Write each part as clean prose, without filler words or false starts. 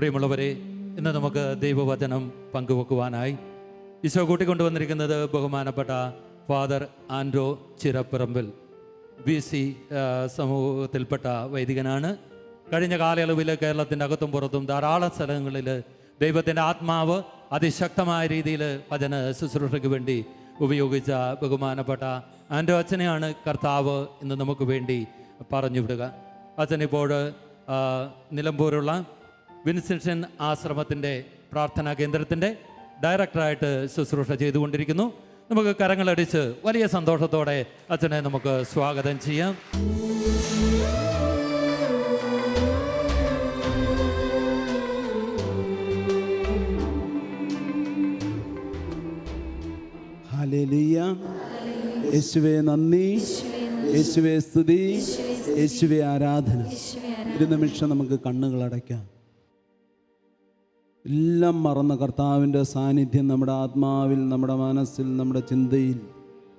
പ്രിയമുള്ളവരെ, ഇന്ന് നമുക്ക് ദൈവവചനം പങ്കുവെക്കുവാനായി ഈശോ കൂട്ടിക്കൊണ്ടുവന്നിരിക്കുന്നത് ബഹുമാനപ്പെട്ട ഫാദർ ആൻഡ്രോ ചിറപ്പറമ്പിൽ BC സമൂഹത്തിൽപ്പെട്ട വൈദികനാണ്. കഴിഞ്ഞ കാലയളവിൽ കേരളത്തിൻ്റെ അകത്തും പുറത്തും ധാരാളം സ്ഥലങ്ങളിൽ ദൈവത്തിൻ്റെ ആത്മാവ് അതിശക്തമായ രീതിയിൽ വചന ശുശ്രൂഷയ്ക്ക് വേണ്ടി ഉപയോഗിച്ച ബഹുമാനപ്പെട്ട ആൻഡ്രോ അച്ഛനെയാണ് കർത്താവ് ഇന്ന് നമുക്ക് വേണ്ടി പറഞ്ഞു വിടുക. അച്ഛനിപ്പോൾ നിലമ്പൂരുള്ള വിൻസെൻഷൻ ആശ്രമത്തിൻ്റെ പ്രാർത്ഥനാ കേന്ദ്രത്തിൻ്റെ ഡയറക്ടറായിട്ട് ശുശ്രൂഷ ചെയ്തുകൊണ്ടിരിക്കുന്നു. നമുക്ക് കരങ്ങളടിച്ച് വലിയ സന്തോഷത്തോടെ അച്ഛനെ നമുക്ക് സ്വാഗതം ചെയ്യാം. ഹല്ലേലൂയ. യേശുവേ നന്ദി, യേശുവേ സ്തുതി, യേശുവേ ആരാധന. ഒരു നിമിഷം നമുക്ക് കണ്ണുകൾ അടയ്ക്കാം. എല്ലാം മറന്ന കർത്താവിൻ്റെ സാന്നിധ്യം നമ്മുടെ ആത്മാവിൽ, നമ്മുടെ മനസ്സിൽ, നമ്മുടെ ചിന്തയിൽ,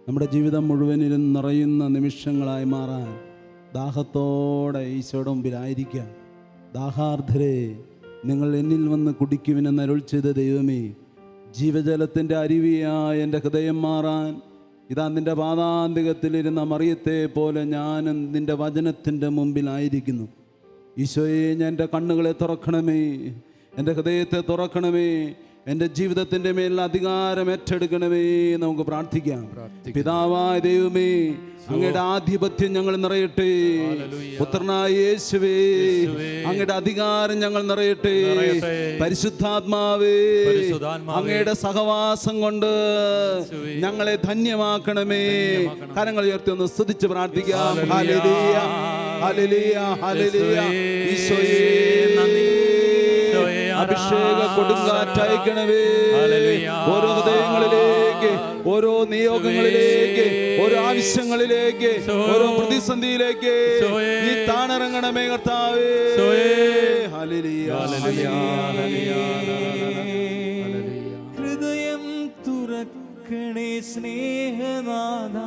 നമ്മുടെ ജീവിതം മുഴുവനിലും നിറയുന്ന നിമിഷങ്ങളായി മാറാൻ ദാഹത്തോടെ ഈശോയുടെ മുമ്പിലായിരിക്കാം. ദാഹാർദ്ധരെ നിങ്ങൾ എന്നിൽ വന്ന് കുടിക്കുവിനെന്ന് അരുൾ ചെയ്ത ദൈവമേ, ജീവജലത്തിൻ്റെ അരുവിയായ എൻ്റെ ഹൃദയം മാറാൻ ഇതാ നിൻ്റെ പാദാന്തികത്തിലിരുന്ന മറിയത്തെ പോലെ ഞാനും നിൻ്റെ വചനത്തിൻ്റെ മുമ്പിലായിരിക്കുന്നു. ഈശോയെ, ഞാൻ എൻ്റെ കണ്ണുകളെ തുറക്കണമേ, എൻ്റെ ഹൃദയത്തെ തുറക്കണമേ, എൻ്റെ ജീവിതത്തിൻ്റെ മേൽ അധികാരം ഏറ്റെടുക്കണമേ. നമുക്ക് പ്രാർത്ഥിക്കാം. പിതാവായ ദൈവമേ, അങ്ങയുടെ ആധിപത്യം ഞങ്ങൾ നിറയട്ടെ. പുത്രനായ യേശുവേ, അങ്ങയുടെ അധികാരം ഞങ്ങൾ നിറയട്ടെ. പരിശുദ്ധാത്മാവേ, അങ്ങയുടെ സഹവാസം കൊണ്ട് ഞങ്ങളെ ധന്യമാക്കണമേ. കരങ്ങൾ ഉയർത്തി ഒന്ന് സ്തുതിച്ച് പ്രാർത്ഥിക്കാം. Hallelujah, hallelujah, hallelujah. ഈശോയേ നന്ദി. അഭിഷേക കൊടുങ്കാറ്റയക്കണമേ. ഓരോ ഹൃദയങ്ങളിലേക്ക്, ഓരോ നിയോഗങ്ങളിലേക്ക്, ഓരോ ആവശ്യങ്ങളിലേക്ക്, ഓരോ പ്രതിസന്ധിയിലേക്ക് നീ താണിറങ്ങണമേ കർത്താവേ. ഹൃദയം തുറക്കണേ സ്നേഹനാഥ,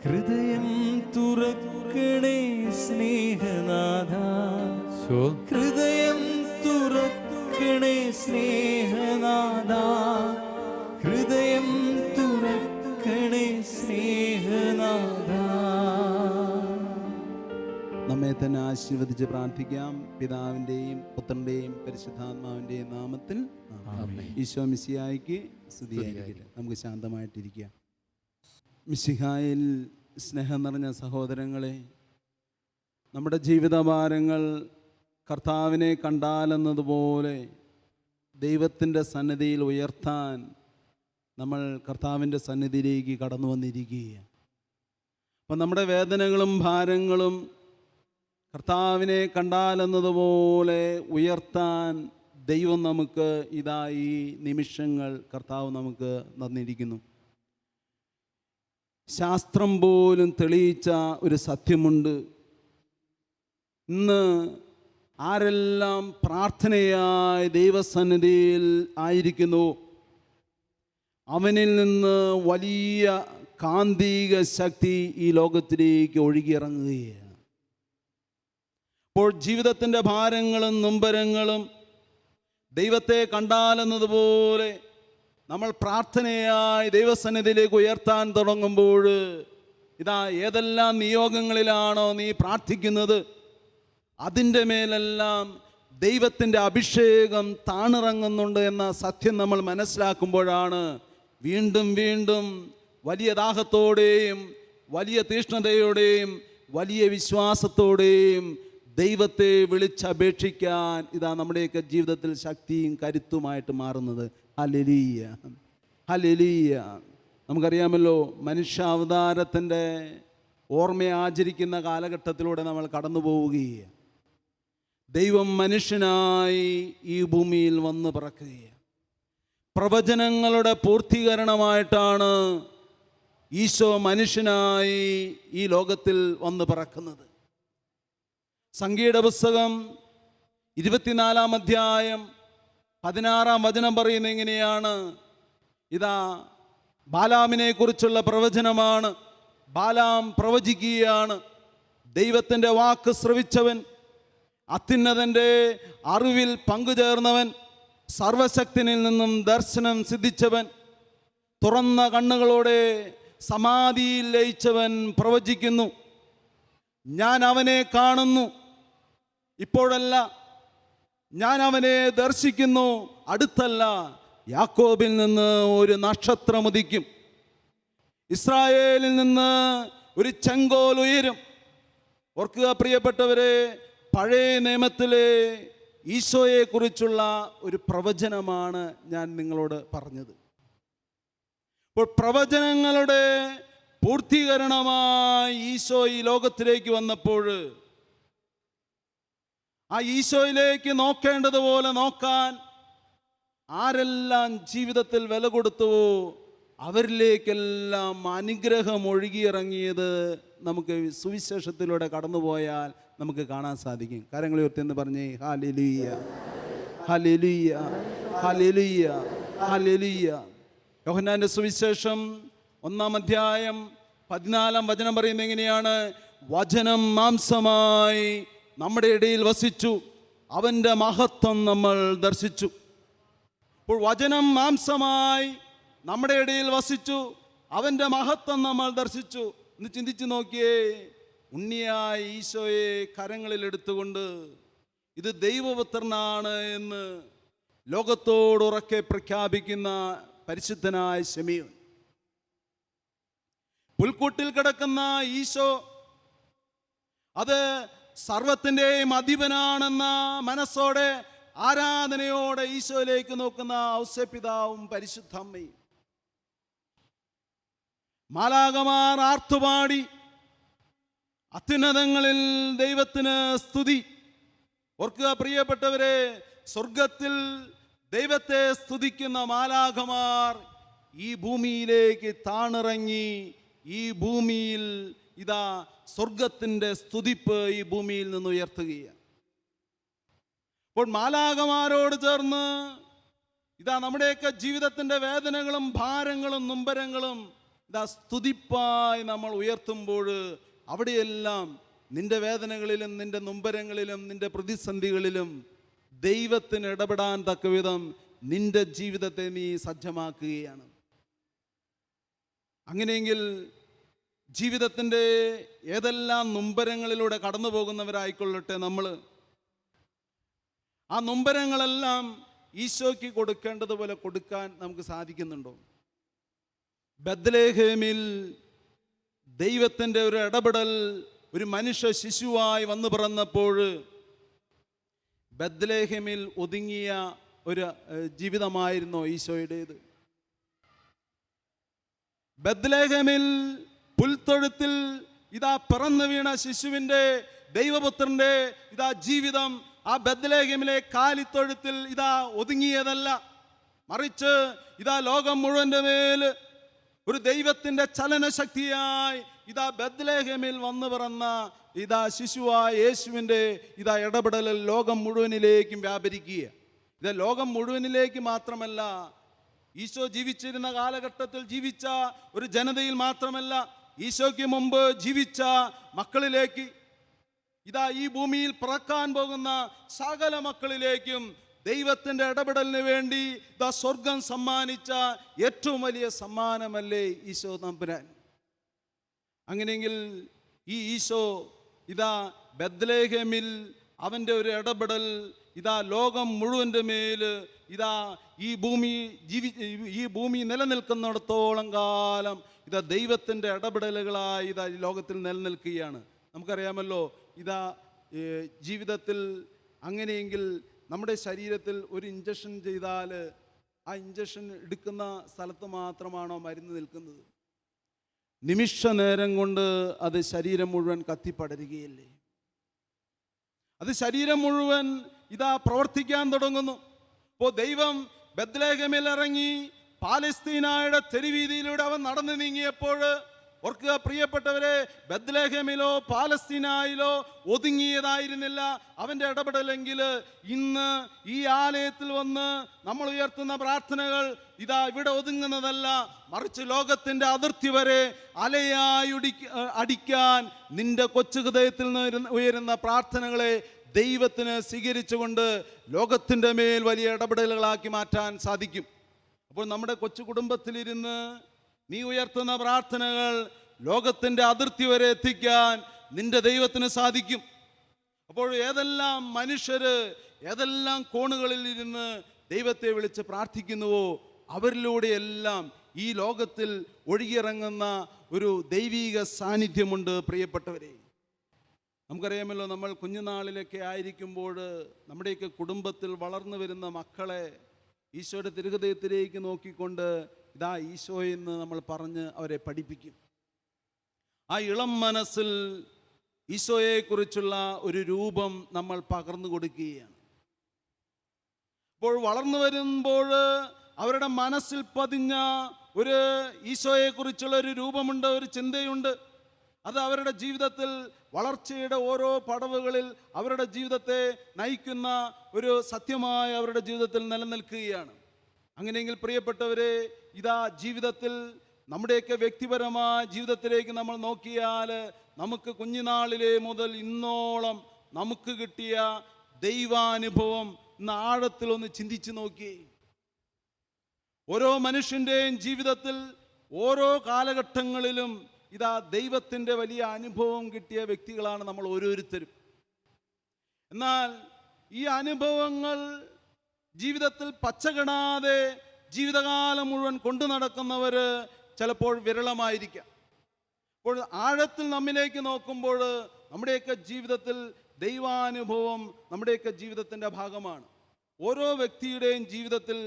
ഹൃദയം തുറക്കണേ സ്നേഹനാഥ, ഹൃദയം തുറക്കണേ സ്നേഹനാഥ, ഹൃദയം തുറക്കണേ സ്നേഹനാഥ. നമ്മെ തന്നെ ആശീർവദിച്ച് പ്രാർത്ഥിക്കാം. പിതാവിൻ്റെയും പുത്രൻ്റെയും പരിശുദ്ധാത്മാവിൻ്റെയും നാമത്തിൽ ഈശോ മിശിഹായ്ക്ക് സ്തുതിയായിരിക്കട്ടെ. നമുക്ക് ശാന്തമായിട്ടിരിക്കാം. മിശിഹായിൽ സ്നേഹം നിറഞ്ഞ സഹോദരങ്ങളെ, നമ്മുടെ ജീവിതഭാരങ്ങൾ കർത്താവിനെ കണ്ടാലെന്നതുപോലെ ദൈവത്തിൻ്റെ സന്നിധിയിൽ ഉയർത്താൻ നമ്മൾ കർത്താവിൻ്റെ സന്നിധിയിലേക്ക് കടന്നു വന്നിരിക്കുകയാണ്. അപ്പം നമ്മുടെ വേദനകളും ഭാരങ്ങളും കർത്താവിനെ കണ്ടാലെന്നതുപോലെ ഉയർത്താൻ ദൈവം നമുക്ക് ഇതാ ഈ നിമിഷങ്ങൾ കർത്താവ് നമുക്ക് തന്നിരിക്കുന്നു. ശാസ്ത്രം പോലും തെളിയിച്ച ഒരു സത്യമുണ്ട്. ഇന്ന് ആരെല്ലാം പ്രാർത്ഥനയായി ദൈവസന്നിധിയിൽ ആയിരിക്കുന്നു, അവനിൽ നിന്ന് വലിയ കാന്തിക ശക്തി ഈ ലോകത്തിലേക്ക് ഒഴുകിയിറങ്ങുകയാണ്. അപ്പോൾ ജീവിതത്തിൻ്റെ ഭാരങ്ങളും നൊമ്പരങ്ങളും ദൈവത്തെ കണ്ടാലെന്നതുപോലെ നമ്മൾ പ്രാർത്ഥനയായി ദൈവസന്നിധിയിലേക്ക് ഉയർത്താൻ തുടങ്ങുമ്പോൾ ഇതാ ഏതെല്ലാം നിയോഗങ്ങളിലാണോ നീ പ്രാർത്ഥിക്കുന്നത്, അതിൻ്റെ മേലെല്ലാം ദൈവത്തിൻ്റെ അഭിഷേകം താണിറങ്ങുന്നുണ്ട് എന്ന സത്യം നമ്മൾ മനസ്സിലാക്കുമ്പോഴാണ് വീണ്ടും വീണ്ടും വലിയ ദാഹത്തോടെയും വലിയ തീഷ്ണതയോടെയും വലിയ വിശ്വാസത്തോടെയും ദൈവത്തെ വിളിച്ചപേക്ഷിക്കാൻ ഇതാ നമ്മുടെയൊക്കെ ജീവിതത്തിൽ ശക്തിയും കരുത്തുമായിട്ട് മാറുന്നത്. Hallelujah, hallelujah. നമുക്കറിയാമല്ലോ, മനുഷ്യാവതാരത്തിൻ്റെ ഓർമ്മയെ ആചരിക്കുന്ന കാലഘട്ടത്തിലൂടെ നമ്മൾ കടന്നു പോവുകയാണ്. ദൈവം മനുഷ്യനായി ഈ ഭൂമിയിൽ വന്ന് പിറക്കുകയാണ്. പ്രവചനങ്ങളുടെ പൂർത്തീകരണമായിട്ടാണ് ഈശോ മനുഷ്യനായി ഈ ലോകത്തിൽ വന്ന് പിറക്കുന്നത്. സംഖ്യയുടെ പുസ്തകം 24-ാം അധ്യായം 16-ാം വചനം പറയുന്നത് എങ്ങനെയാണ്? ഇതാ ബാലാമിനെ കുറിച്ചുള്ള പ്രവചനമാണ്. ബാലാം പ്രവചിക്കുകയാണ്. ദൈവത്തിൻ്റെ വാക്ക് ശ്രവിച്ചവൻ, അത്യുന്നതൻ്റെ അറിവിൽ പങ്കുചേർന്നവൻ, സർവശക്തനിൽ നിന്നും ദർശനം സിദ്ധിച്ചവൻ, തുറന്ന കണ്ണുകളോടെ സമാധിയിൽ ലയിച്ചവൻ പ്രവചിക്കുന്നു. ഞാൻ അവനെ കാണുന്നു, ഇപ്പോഴല്ല, ഞാൻ അവനെ ദർശിക്കുന്നു, അടുത്തല്ല. യാക്കോബിൽ നിന്ന് ഒരു നക്ഷത്രം ഉദിക്കും, ഇസ്രായേലിൽ നിന്ന് ഒരു ചെങ്കോൽ ഉയരും. ഓർക്കുക പ്രിയപ്പെട്ടവരെ, പഴയ നിയമത്തിലെ ഈശോയെക്കുറിച്ചുള്ള ഒരു പ്രവചനമാണ് ഞാൻ നിങ്ങളോട് പറഞ്ഞത്. അപ്പോൾ പ്രവചനങ്ങളുടെ പൂർത്തീകരണമായി ഈശോ ഈ ലോകത്തിലേക്ക് വന്നപ്പോൾ ആ ഈശോയിലേക്ക് നോക്കേണ്ടതുപോലെ നോക്കാൻ ആരെല്ലാം ജീവിതത്തിൽ വില കൊടുത്തുവോ അവരിലേക്കെല്ലാം അനുഗ്രഹം ഒഴുകിയിറങ്ങിയത് നമുക്ക് സുവിശേഷത്തിലൂടെ കടന്നുപോയാൽ നമുക്ക് കാണാൻ സാധിക്കും. കരങ്ങൾ ഉയർത്തിയെന്ന് പറഞ്ഞേ ഹല്ലേലൂയ, ഹല്ലേലൂയ, ഹല്ലേലൂയ, ഹല്ലേലൂയ. യോഹന്നാന്റെ സുവിശേഷം 1-ാം അധ്യായം 14-ാം വചനം പറയുന്നത് എങ്ങനെയാണ്? വചനം മാംസമായി നമ്മുടെ ഇടയിൽ വസിച്ചു, അവൻ്റെ മഹത്വം നമ്മൾ ദർശിച്ചു. അപ്പോൾ വചനം മാംസമായി നമ്മുടെ ഇടയിൽ വസിച്ചു, അവൻ്റെ മഹത്വം നമ്മൾ ദർശിച്ചു. ഒന്ന് ചിന്തിച്ചു നോക്കിയേ, ഉണ്ണിയായ ഈശോയെ കരങ്ങളിൽ എടുത്തുകൊണ്ട് ഇത് ദൈവപുത്രനാണ് എന്ന് ലോകത്തോടുറക്കെ പ്രഖ്യാപിക്കുന്ന പരിശുദ്ധനായ ശമീയോൻ. പുൽക്കൂട്ടിൽ കിടക്കുന്ന ഈശോ അത് സർവത്തിൻ്റെയും അധിപനാണെന്ന മനസ്സോടെ ആരാധനയോടെ ഈശോയിലേക്ക് നോക്കുന്ന ഔസേപ്പിതാവും പരിശുദ്ധമ്മയും. മാലാഖമാർ ആർത്തുപാടി അത്യുന്നതങ്ങളിൽ ദൈവത്തിന് സ്തുതി. ഓർക്കുക പ്രിയപ്പെട്ടവരെ, സ്വർഗത്തിൽ ദൈവത്തെ സ്തുതിക്കുന്ന മാലാഖമാർ ഈ ഭൂമിയിലേക്ക് താണിറങ്ങി ഈ ഭൂമിയിൽ ഇതാ സ്വർഗത്തിൻ്റെ സ്തുതിപ്പ് ഈ ഭൂമിയിൽ നിന്ന് ഉയർത്തുകയാണ്. അപ്പോൾ മാലാഖമാരോട് ചേർന്ന് ഇതാ നമ്മുടെയൊക്കെ ജീവിതത്തിൻ്റെ വേദനകളും ഭാരങ്ങളും നൊമ്പരങ്ങളും ഇതാ സ്തുതിപ്പായി നമ്മൾ ഉയർത്തുമ്പോൾ അവിടെയെല്ലാം നിന്റെ വേദനകളിലും നിന്റെ നൊമ്പരങ്ങളിലും നിന്റെ പ്രതിസന്ധികളിലും ദൈവത്തിന് ഇടപെടാൻ തക്കവിധം നിന്റെ ജീവിതത്തെ നീ സജ്ജമാക്കുകയാണ്. അങ്ങനെയെങ്കിൽ ജീവിതത്തിൻ്റെ ഏതെല്ലാം നൊമ്പരങ്ങളിലൂടെ കടന്നു പോകുന്നവരായിക്കൊള്ളട്ടെ, നമ്മൾ ആ നൊമ്പരങ്ങളെല്ലാം ഈശോയ്ക്ക് കൊടുക്കേണ്ടതുപോലെ കൊടുക്കാൻ നമുക്ക് സാധിക്കുന്നുണ്ടോ? ബത്ലഹേമിൽ ദൈവത്തിൻ്റെ ഒരു ഇടപെടൽ ഒരു മനുഷ്യ ശിശുവായി വന്നു പിറന്നപ്പോൾ ബത്ലഹേമിൽ ഒതുങ്ങിയ ഒരു ജീവിതമായിരുന്നോ ഈശോയുടേത്? ബത്ലഹേമിൽ പുൽത്തൊഴുത്തിൽ ഇതാ പിറന്നു വീണ ശിശുവിൻ്റെ ദൈവപുത്രൻ്റെ ഇതാ ജീവിതം ആ ബത്ലഹേമിലെ കാലിത്തൊഴുത്തിൽ ഇതാ ഒതുങ്ങിയതല്ല, മറിച്ച് ഇതാ ലോകം മുഴുവൻ്റെ മേൽ ഒരു ദൈവത്തിൻ്റെ ചലനശക്തിയായി ഇതാ ബത്ലഹേമിൽ വന്നു പിറന്ന ഇതാ ശിശുവായ യേശുവിൻ്റെ ഇതാ ഇടപെടൽ ലോകം മുഴുവനിലേക്കും വ്യാപരിക്കുക. ഇത് ലോകം മുഴുവനിലേക്ക് മാത്രമല്ല, ഈശോ ജീവിച്ചിരുന്ന കാലഘട്ടത്തിൽ ജീവിച്ച ഒരു ജനതയിൽ മാത്രമല്ല, ഈശോയ്ക്ക് മുമ്പ് ജീവിച്ച മക്കളിലേക്ക്, ഇതാ ഈ ഭൂമിയിൽ പിറക്കാൻ പോകുന്ന സകല മക്കളിലേക്കും ദൈവത്തിൻ്റെ ഇടപെടലിന് വേണ്ടി ഇതാ സ്വർഗം സമ്മാനിച്ച ഏറ്റവും വലിയ സമ്മാനമല്ലേ ഈശോ തമ്പുരാൻ? അങ്ങനെയെങ്കിൽ ഈ ഈശോ ഇതാ ബത്ലഹേമിൽ അവൻ്റെ ഒരു ഇടപെടൽ ഇതാ ലോകം മുഴുവൻ്റെ മേൽ ഇതാ ഈ ഭൂമി നിലനിൽക്കുന്നിടത്തോളം കാലം ഇതാ ദൈവത്തിൻ്റെ ഇടപെടലുകളായി ഇതാ ഈ ലോകത്തിൽ നിലനിൽക്കുകയാണ്. നമുക്കറിയാമല്ലോ, ഇതാ ജീവിതത്തിൽ അങ്ങനെയെങ്കിൽ നമ്മുടെ ശരീരത്തിൽ ഒരു ഇഞ്ചക്ഷൻ ചെയ്താൽ ആ ഇഞ്ചക്ഷൻ എടുക്കുന്ന സ്ഥലത്ത് മാത്രമാണോ മരുന്ന് നിൽക്കുന്നത്? നിമിഷ നേരം കൊണ്ട് അത് ശരീരം മുഴുവൻ കത്തിപ്പടരുകയല്ലേ? അത് ശരീരം മുഴുവൻ ഇതാ പ്രവർത്തിക്കാൻ തുടങ്ങുന്നു. അപ്പോൾ ദൈവം ബത്ലഹേമിൽ ഇറങ്ങി പാലസ്തീനായുടെ തെരുവീതിയിലൂടെ അവൻ നടന്നു നീങ്ങിയപ്പോൾ, ഓർക്കുക പ്രിയപ്പെട്ടവരെ, ബത്ലഹേമിലോ പാലസ്തീനായിലോ ഒതുങ്ങിയതായിരുന്നില്ല അവൻ്റെ ഇടപെടലെങ്കിൽ ഇന്ന് ഈ ആലയത്തിൽ വന്ന് നമ്മൾ ഉയർത്തുന്ന പ്രാർത്ഥനകൾ ഇതാ ഇവിടെ ഒതുങ്ങുന്നതല്ല, മറിച്ച് ലോകത്തിൻ്റെ അതിർത്തി വരെ അലയായി അടിക്കാൻ നിന്റെ കൊച്ചു ഹൃദയത്തിൽ നിന്ന് ഉയരുന്ന പ്രാർത്ഥനകളെ ദൈവത്തിന് സ്വീകരിച്ചുകൊണ്ട് ലോകത്തിൻ്റെ മേൽ വലിയ ഇടപെടലുകളാക്കി മാറ്റാൻ സാധിക്കും. അപ്പോൾ നമ്മുടെ കൊച്ചു കുടുംബത്തിലിരുന്ന് നീ ഉയർത്തുന്ന പ്രാർത്ഥനകൾ ലോകത്തിൻ്റെ അതിർത്തി വരെ എത്തിക്കാൻ നിന്റെ ദൈവത്തിന് സാധിക്കും. അപ്പോൾ ഏതെല്ലാം മനുഷ്യര് ഏതെല്ലാം കോണുകളിൽ ഇരുന്ന് ദൈവത്തെ വിളിച്ച് പ്രാർത്ഥിക്കുന്നുവോ അവരിലൂടെയെല്ലാം ഈ ലോകത്തിൽ ഒഴുകിയിറങ്ങുന്ന ഒരു ദൈവീക സാന്നിധ്യമുണ്ട്. പ്രിയപ്പെട്ടവരെ, നമുക്കറിയാമല്ലോ, നമ്മൾ കുഞ്ഞുനാളിലൊക്കെ ആയിരിക്കുമ്പോൾ നമ്മുടെയൊക്കെ കുടുംബത്തിൽ വളർന്നു വരുന്ന മക്കളെ ഈശോയുടെ തിരുഹൃദയത്തിലേക്ക് നോക്കിക്കൊണ്ട് ഇതാ ഈശോയെന്ന് നമ്മൾ പറഞ്ഞ് അവരെ പഠിപ്പിക്കും. ആ ഇളം മനസ്സിൽ ഈശോയെക്കുറിച്ചുള്ള ഒരു രൂപം നമ്മൾ പകർന്നു കൊടുക്കുകയാണ്. അപ്പോൾ വളർന്നു വരുമ്പോൾ അവരുടെ മനസ്സിൽ പതിഞ്ഞ ഒരു ഈശോയെക്കുറിച്ചുള്ള ഒരു രൂപമുണ്ട്, ഒരു ചിന്തയുണ്ട്. അത് അവരുടെ ജീവിതത്തിൽ വളർച്ചയുടെ ഓരോ പടവുകളിൽ അവരുടെ ജീവിതത്തെ നയിക്കുന്ന ഒരു സത്യമായി അവരുടെ ജീവിതത്തിൽ നിലനിൽക്കുകയാണ്. അങ്ങനെയെങ്കിൽ പ്രിയപ്പെട്ടവരെ, ഇതാ ജീവിതത്തിൽ നമ്മുടെയൊക്കെ വ്യക്തിപരമായ ജീവിതത്തിലേക്ക് നമ്മൾ നോക്കിയാൽ നമുക്ക് കുഞ്ഞുനാളിലെ മുതൽ ഇന്നോളം നമുക്ക് കിട്ടിയ ദൈവാനുഭവം ഇന്ന് ആഴത്തിൽ ഒന്ന് ചിന്തിച്ചു നോക്കി. ഓരോ മനുഷ്യൻ്റെയും ജീവിതത്തിൽ ഓരോ കാലഘട്ടങ്ങളിലും ഇതാ ദൈവത്തിൻ്റെ വലിയ അനുഭവം കിട്ടിയ വ്യക്തികളാണ് നമ്മൾ ഓരോരുത്തരും. എന്നാൽ ഈ അനുഭവങ്ങൾ ജീവിതത്തിൽ പച്ചകിടാതെ ജീവിതകാലം മുഴുവൻ കൊണ്ടു നടക്കുന്നവർ ചിലപ്പോൾ വിരളമായിരിക്കാം. അപ്പോൾ ആഴത്തിൽ നമ്മിലേക്ക് നോക്കുമ്പോൾ നമ്മുടെയൊക്കെ ജീവിതത്തിൽ ദൈവാനുഭവം നമ്മുടെയൊക്കെ ജീവിതത്തിൻ്റെ ഭാഗമാണ്. ഓരോ വ്യക്തിയുടെയും ജീവിതത്തിൽ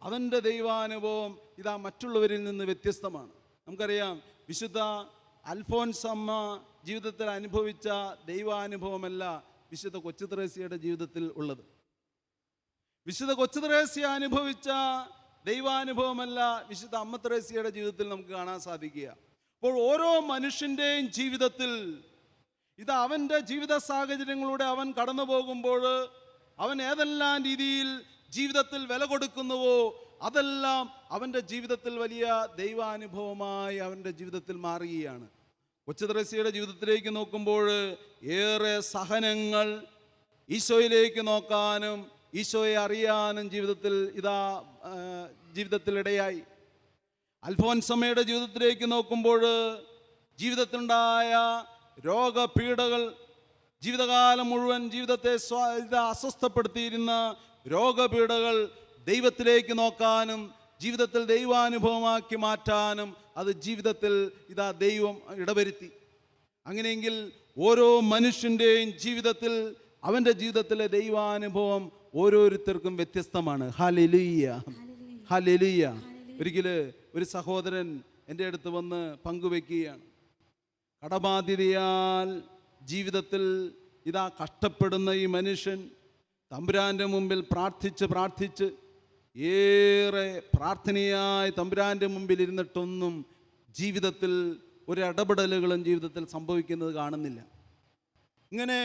അവൻ്റെ ദൈവാനുഭവം ഇതാ മറ്റുള്ളവരിൽ നിന്ന് വ്യത്യസ്തമാണ്. നമുക്കറിയാം, വിശുദ്ധ അൽഫോൻസമ്മ ജീവിതത്തിൽ അനുഭവിച്ച ദൈവാനുഭവമല്ല വിശുദ്ധ കൊച്ചുത്രേസ്യയുടെ ജീവിതത്തിൽ ഉള്ളത്. വിശുദ്ധ കൊച്ചുത്രേസ്യ അനുഭവിച്ച ദൈവാനുഭവമല്ല വിശുദ്ധ അമ്മ ത്രേസ്യയുടെ ജീവിതത്തിൽ നമുക്ക് കാണാൻ സാധിക്കുക. അപ്പോൾ ഓരോ മനുഷ്യൻ്റെയും ജീവിതത്തിൽ ഇത് അവൻ്റെ ജീവിത സാഹചര്യങ്ങളിലൂടെ അവൻ കടന്നു പോകുമ്പോൾ അവൻ ഏതെല്ലാം രീതിയിൽ ജീവിതത്തിൽ വില കൊടുക്കുന്നുവോ അതെല്ലാം അവൻ്റെ ജീവിതത്തിൽ വലിയ ദൈവാനുഭവമായി അവൻ്റെ ജീവിതത്തിൽ മാറുകയാണ്. കൊച്ചുത്രേസ്യയുടെ ജീവിതത്തിലേക്ക് നോക്കുമ്പോൾ ഏറെ സഹനങ്ങൾ ഈശോയിലേക്ക് നോക്കാനും ഈശോയെ അറിയാനും ജീവിതത്തിൽ ഇടയായി. അൽഫോൻസമ്മയുടെ ജീവിതത്തിലേക്ക് നോക്കുമ്പോൾ ജീവിതത്തിലുണ്ടായ രോഗപീഠകൾ, ജീവിതകാലം മുഴുവൻ ജീവിതത്തെ അസ്വസ്ഥപ്പെടുത്തിയിരുന്ന രോഗപീഠകൾ ദൈവത്തിലേക്ക് നോക്കാനും ജീവിതത്തിൽ ദൈവാനുഭവമാക്കി മാറ്റാനും അത് ജീവിതത്തിൽ ദൈവം ഇടവരുത്തി. അങ്ങനെയെങ്കിൽ ഓരോ മനുഷ്യൻ്റെയും ജീവിതത്തിൽ അവൻ്റെ ജീവിതത്തിലെ ദൈവാനുഭവം ഓരോരുത്തർക്കും വ്യത്യസ്തമാണ്. Hallelujah, hallelujah. ഒരിക്കൽ ഒരു സഹോദരൻ എൻ്റെ അടുത്ത് വന്ന് പങ്കുവെക്കുകയാണ്. കടബാധ്യതയാൽ ജീവിതത്തിൽ കഷ്ടപ്പെടുന്ന ഈ മനുഷ്യൻ തമ്പുരാൻ്റെ മുമ്പിൽ പ്രാർത്ഥിച്ച് ഏറെ പ്രാർത്ഥനയായി തമ്പുരാൻ്റെ മുമ്പിൽ ഇരുന്നിട്ടൊന്നും ജീവിതത്തിൽ ഒരു ഇടപെടലുകളും ജീവിതത്തിൽ സംഭവിക്കുന്നത് കാണുന്നില്ല. ഇങ്ങനെ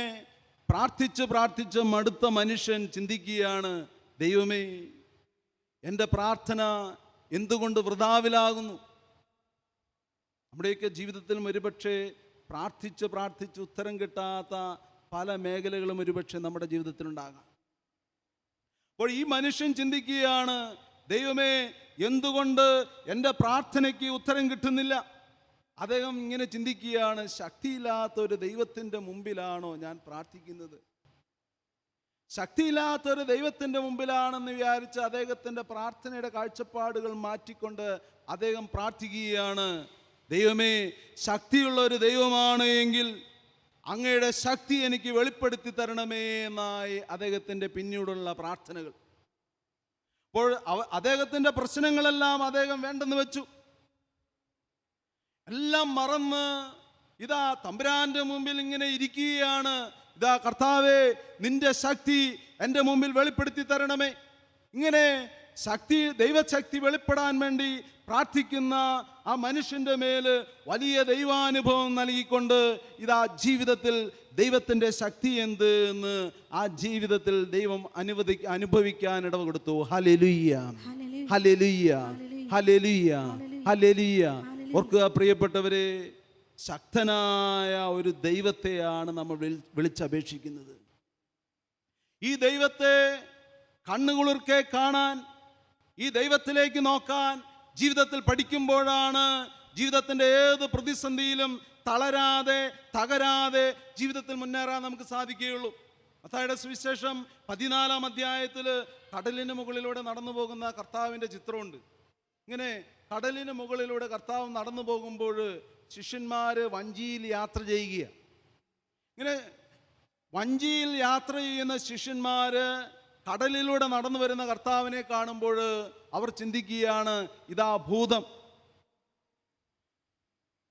പ്രാർത്ഥിച്ച് മടുത്ത മനുഷ്യൻ ചിന്തിക്കുകയാണ്, ദൈവമേ, എൻ്റെ പ്രാർത്ഥന എന്തുകൊണ്ട് വൃഥാവിലാകുന്നു? നമ്മുടെയൊക്കെ ജീവിതത്തിലും ഒരുപക്ഷെ പ്രാർത്ഥിച്ച് ഉത്തരം കിട്ടാത്ത പല മേഖലകളും ഒരുപക്ഷെ നമ്മുടെ ജീവിതത്തിലുണ്ടാകാം. അപ്പോൾ ഈ മനുഷ്യൻ ചിന്തിക്കുകയാണ്, ദൈവമേ, എന്തുകൊണ്ട് എൻ്റെ പ്രാർത്ഥനയ്ക്ക് ഉത്തരം കിട്ടുന്നില്ല? അദ്ദേഹം ഇങ്ങനെ ചിന്തിക്കുകയാണ്, ശക്തിയില്ലാത്ത ഒരു ദൈവത്തിൻ്റെ മുമ്പിലാണോ ഞാൻ പ്രാർത്ഥിക്കുന്നത്? ശക്തിയില്ലാത്ത ഒരു ദൈവത്തിൻ്റെ മുമ്പിലാണെന്ന് വിചാരിച്ച് അദ്ദേഹത്തിൻ്റെ പ്രാർത്ഥനയുടെ കാഴ്ചപ്പാടുകൾ മാറ്റിക്കൊണ്ട് അദ്ദേഹം പ്രാർത്ഥിക്കുകയാണ്, ദൈവമേ, ശക്തിയുള്ള ഒരു ദൈവമാണ് എങ്കിൽ അങ്ങയുടെ ശക്തി എനിക്ക് വെളിപ്പെടുത്തി തരണമേ എന്നായി അദ്ദേഹത്തിൻ്റെ പിന്നീടുള്ള പ്രാർത്ഥനകൾ. അപ്പോൾ അദ്ദേഹത്തിൻ്റെ പ്രശ്നങ്ങളെല്ലാം അദ്ദേഹം വേണ്ടെന്ന് വെച്ചു. എല്ലാം മറന്ന് തമ്പുരാന്റെ മുമ്പിൽ ഇങ്ങനെ ഇരിക്കുകയാണ്. കർത്താവേ, നിന്റെ ശക്തി എൻ്റെ മുമ്പിൽ വെളിപ്പെടുത്തി തരണമേ. ഇങ്ങനെ ദൈവശക്തി വെളിപ്പെടാൻ വേണ്ടി പ്രാർത്ഥിക്കുന്ന ആ മനുഷ്യൻ്റെ മേൽ വലിയ ദൈവാനുഭവം നൽകിക്കൊണ്ട് ജീവിതത്തിൽ ദൈവത്തിൻ്റെ ശക്തി എന്ത് എന്ന് ആ ജീവിതത്തിൽ ദൈവം അനുഭവിക്കാൻ ഇടവ കൊടുത്തു. Hallelujah, hallelujah, hallelujah, hallelujah. ഓർക്കുക പ്രിയപ്പെട്ടവരെ, ശക്തനായ ഒരു ദൈവത്തെയാണ് നമ്മൾ വിളിച്ചപേക്ഷിക്കുന്നത്. ഈ ദൈവത്തെ കണ്ണുകുളിർക്കെ കാണാൻ, ഈ ദൈവത്തിലേക്ക് നോക്കാൻ ജീവിതത്തിൽ പഠിക്കുമ്പോഴാണ് ജീവിതത്തിൻ്റെ ഏത് പ്രതിസന്ധിയിലും തളരാതെ തകരാതെ ജീവിതത്തിൽ മുന്നേറാൻ നമുക്ക് സാധിക്കുകയുള്ളൂ. മത്തായിയുടെ സുവിശേഷം 14-ാം അധ്യായത്തിൽ കടലിന് മുകളിലൂടെ നടന്നു പോകുന്ന കർത്താവിൻ്റെ ചിത്രമുണ്ട്. ഇങ്ങനെ കടലിന് മുകളിലൂടെ കർത്താവ് നടന്നു പോകുമ്പോൾ ശിഷ്യന്മാർ വഞ്ചിയിൽ യാത്ര ചെയ്യുക. ഇങ്ങനെ വഞ്ചിയിൽ യാത്ര ചെയ്യുന്ന ശിഷ്യന്മാർ കടലിലൂടെ നടന്നു വരുന്ന കർത്താവിനെ കാണുമ്പോൾ അവർ ചിന്തിക്കുകയാണ്, ഇതാ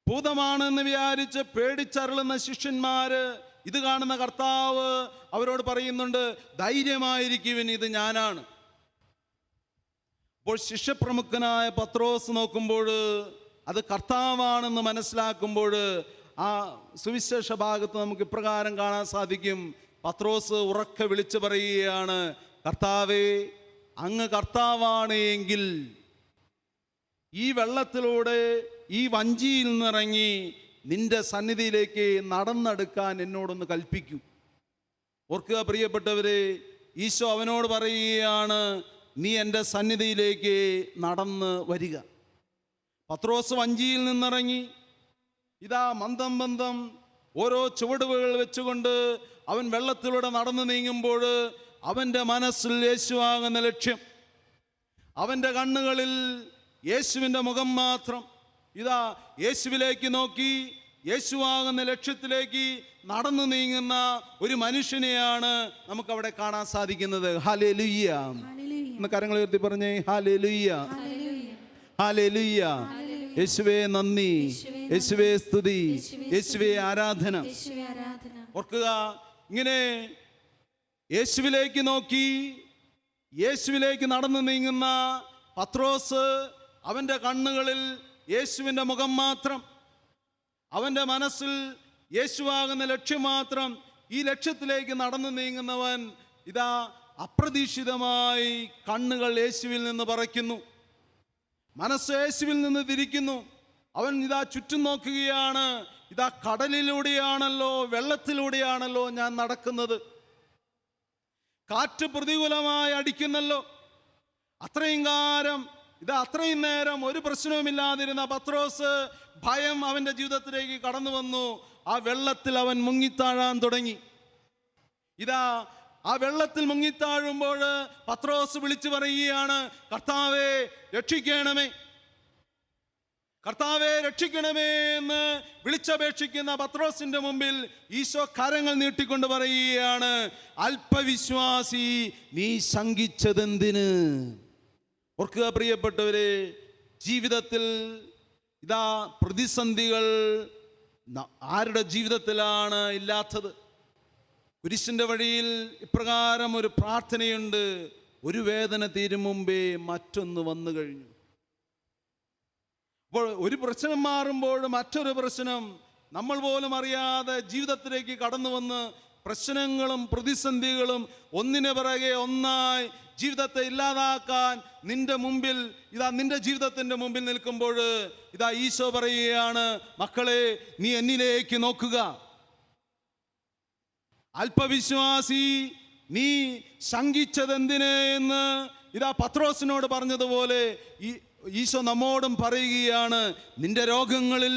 ഭൂതമാണെന്ന് വിചാരിച്ച് പേടിച്ചരുളുന്ന ശിഷ്യന്മാര് ഇത് കാണുന്ന കർത്താവ് അവരോട് പറയുന്നുണ്ട്, ധൈര്യമായിരിക്കുവിൻ, ഇത് ഞാനാണ്. അപ്പോൾ ശിഷ്യപ്രമുഖനായ പത്രോസ് നോക്കുമ്പോൾ അത് കർത്താവാണെന്ന് മനസ്സിലാക്കുമ്പോൾ ആ സുവിശേഷ ഭാഗത്ത് നമുക്ക് ഇപ്രകാരം കാണാൻ സാധിക്കും. പത്രോസ് ഉറക്കെ വിളിച്ചു പറയുകയാണ്, കർത്താവേ, അങ്ങ് കർത്താവാണ് എങ്കിൽ ഈ വെള്ളത്തിലൂടെ ഈ വഞ്ചിയിൽ നിന്നിറങ്ങി നിന്റെ സന്നിധിയിലേക്ക് നടന്നെടുക്കാൻ എന്നോടൊന്ന് കൽപ്പിക്കൂ. ഓർക്കുക പ്രിയപ്പെട്ടവരെ, ഈശോ അവനോട് പറയുകയാണ്, നീ എൻ്റെ സന്നിധിയിലേക്ക് നടന്ന് വരിക. പത്രോസ് വഞ്ചിയിൽ നിന്നിറങ്ങി ഇതാ മന്ദം മന്ദം ഓരോ ചുവടുകൾ വെച്ചുകൊണ്ട് അവൻ വെള്ളത്തിലൂടെ നടന്നു നീങ്ങുമ്പോൾ അവൻ്റെ മനസ്സിൽ യേശുവാകുന്ന ലക്ഷ്യം, അവൻ്റെ കണ്ണുകളിൽ യേശുവിൻ്റെ മുഖം മാത്രം. ഇതാ യേശുവിലേക്ക് നോക്കി യേശുവാകുന്ന ലക്ഷ്യത്തിലേക്ക് നടന്നു നീങ്ങുന്ന ഒരു മനുഷ്യനെയാണ് നമുക്കവിടെ കാണാൻ സാധിക്കുന്നത്. ഹല്ലേലൂയ. ഒന്ന് കരങ്ങൾ ഉയർത്തി പറഞ്ഞേ, ഹല്ലേലൂയ, ഹല്ലേലൂയ. യേശുവേ നന്ദി, യേശുവേ സ്തുതി, യേശുവേ ആരാധന. ഓർക്കുക, ഇങ്ങനെ യേശുവിലേക്ക് നോക്കി യേശുവിലേക്ക് നടന്നു നീങ്ങുന്ന പത്രോസ്, അവൻ്റെ കണ്ണുകളിൽ യേശുവിൻ്റെ മുഖം മാത്രം, അവൻ്റെ മനസ്സിൽ യേശുവാകുന്ന ലക്ഷ്യം മാത്രം. ഈ ലക്ഷ്യത്തിലേക്ക് നടന്നു നീങ്ങുന്നവൻ ഇതാ അപ്രതീക്ഷിതമായി കണ്ണുകൾ യേശുവിൽ നിന്ന് പറയ്ക്കുന്നു, മനസ്സ് യേശുവിൽ നിന്ന് തിരിക്കുന്നു. അവൻ ഇതാ ചുറ്റും നോക്കുകയാണ്, ഇതാ കടലിലൂടെയാണല്ലോ, വെള്ളത്തിലൂടെയാണല്ലോ ഞാൻ നടക്കുന്നത്, കാറ്റ് പ്രതികൂലമായി അടിക്കുന്നല്ലോ. അത്രയും നേരം ഒരു പ്രശ്നവുമില്ലാതിരുന്ന പത്രോസ് ഭയം അവൻ്റെ ജീവിതത്തിലേക്ക് കടന്നു വന്നു. ആ വെള്ളത്തിൽ അവൻ മുങ്ങിത്താഴാൻ തുടങ്ങി. ഇതാ ആ വെള്ളത്തിൽ മുങ്ങിത്താഴുമ്പോൾ പത്രോസ് വിളിച്ചു പറയുകയാണ്, കർത്താവേ രക്ഷിക്കണമേ, കർത്താവേ രക്ഷിക്കണമേ എന്ന് വിളിച്ചപേക്ഷിക്കുന്ന പത്രോസിന്റെ മുമ്പിൽ ഈശോ കരങ്ങൾ നീട്ടിക്കൊണ്ട് പറയുകയാണ്, അല്പവിശ്വാസി, നീ ശങ്കിച്ചതെന്തിന്? ഓർക്കുക പ്രിയപ്പെട്ടവരെ, ജീവിതത്തിൽ ഇതാ പ്രതിസന്ധികൾ ആരുടെ ജീവിതത്തിലാണ് ഇല്ലാത്തത്? കുരിശിൻ്റെ വഴിയിൽ ഇപ്രകാരം ഒരു പ്രാർത്ഥനയുണ്ട്, ഒരു വേദന തീരും മുമ്പേ മറ്റൊന്ന് വന്നു കഴിഞ്ഞു. അപ്പോൾ ഒരു പ്രശ്നം മാറുമ്പോൾ മറ്റൊരു പ്രശ്നം നമ്മൾ പോലും അറിയാതെ ജീവിതത്തിലേക്ക് കടന്നു വന്ന് പ്രശ്നങ്ങളും പ്രതിസന്ധികളും ഒന്നിനു പിറകെ ഒന്നായി ജീവിതത്തെ ഇല്ലാതാക്കാൻ നിന്റെ മുമ്പിൽ ഇതാ നിന്റെ ജീവിതത്തിൻ്റെ മുമ്പിൽ നിൽക്കുമ്പോൾ ഇതാ ഈശോ പറയുകയാണ്, മക്കളെ നീ എന്നിലേക്ക് നോക്കുക, അല്പവിശ്വാസി, നീ ശങ്കിച്ചതെന്തിന് എന്ന് ഇതാ പത്രോസിനോട് പറഞ്ഞതുപോലെ ഈശോ നമ്മോടും പറയുകയാണ്, നിന്റെ രോഗങ്ങളിൽ,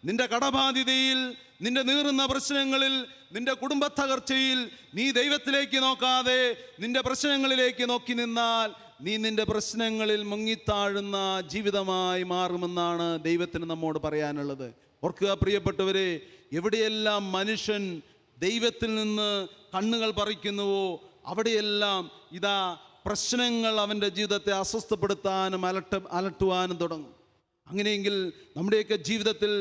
നിന്റെ കടബാധ്യതയിൽ, നിന്റെ നീറുന്ന പ്രശ്നങ്ങളിൽ, നിന്റെ കുടുംബ തകർച്ചയിൽ നീ ദൈവത്തിലേക്ക് നോക്കാതെ നിന്റെ പ്രശ്നങ്ങളിലേക്ക് നോക്കി നിന്നാൽ നീ നിന്റെ പ്രശ്നങ്ങളിൽ മുങ്ങിത്താഴുന്ന ജീവിതമായി മാറുമെന്നാണ് ദൈവത്തിന് നമ്മോട് പറയാനുള്ളത്. ഓർക്കുക പ്രിയപ്പെട്ടവരെ, എവിടെയെല്ലാം മനുഷ്യൻ ദൈവത്തിൽ നിന്ന് കണ്ണുകൾ പറിക്കുന്നുവോ അവിടെയെല്ലാം ഇതാ പ്രശ്നങ്ങൾ അവൻ്റെ ജീവിതത്തെ അസ്വസ്ഥപ്പെടുത്താനും അലട്ടുവാനും തുടങ്ങും. അങ്ങനെയെങ്കിൽ നമ്മുടെയൊക്കെ ജീവിതത്തിൽ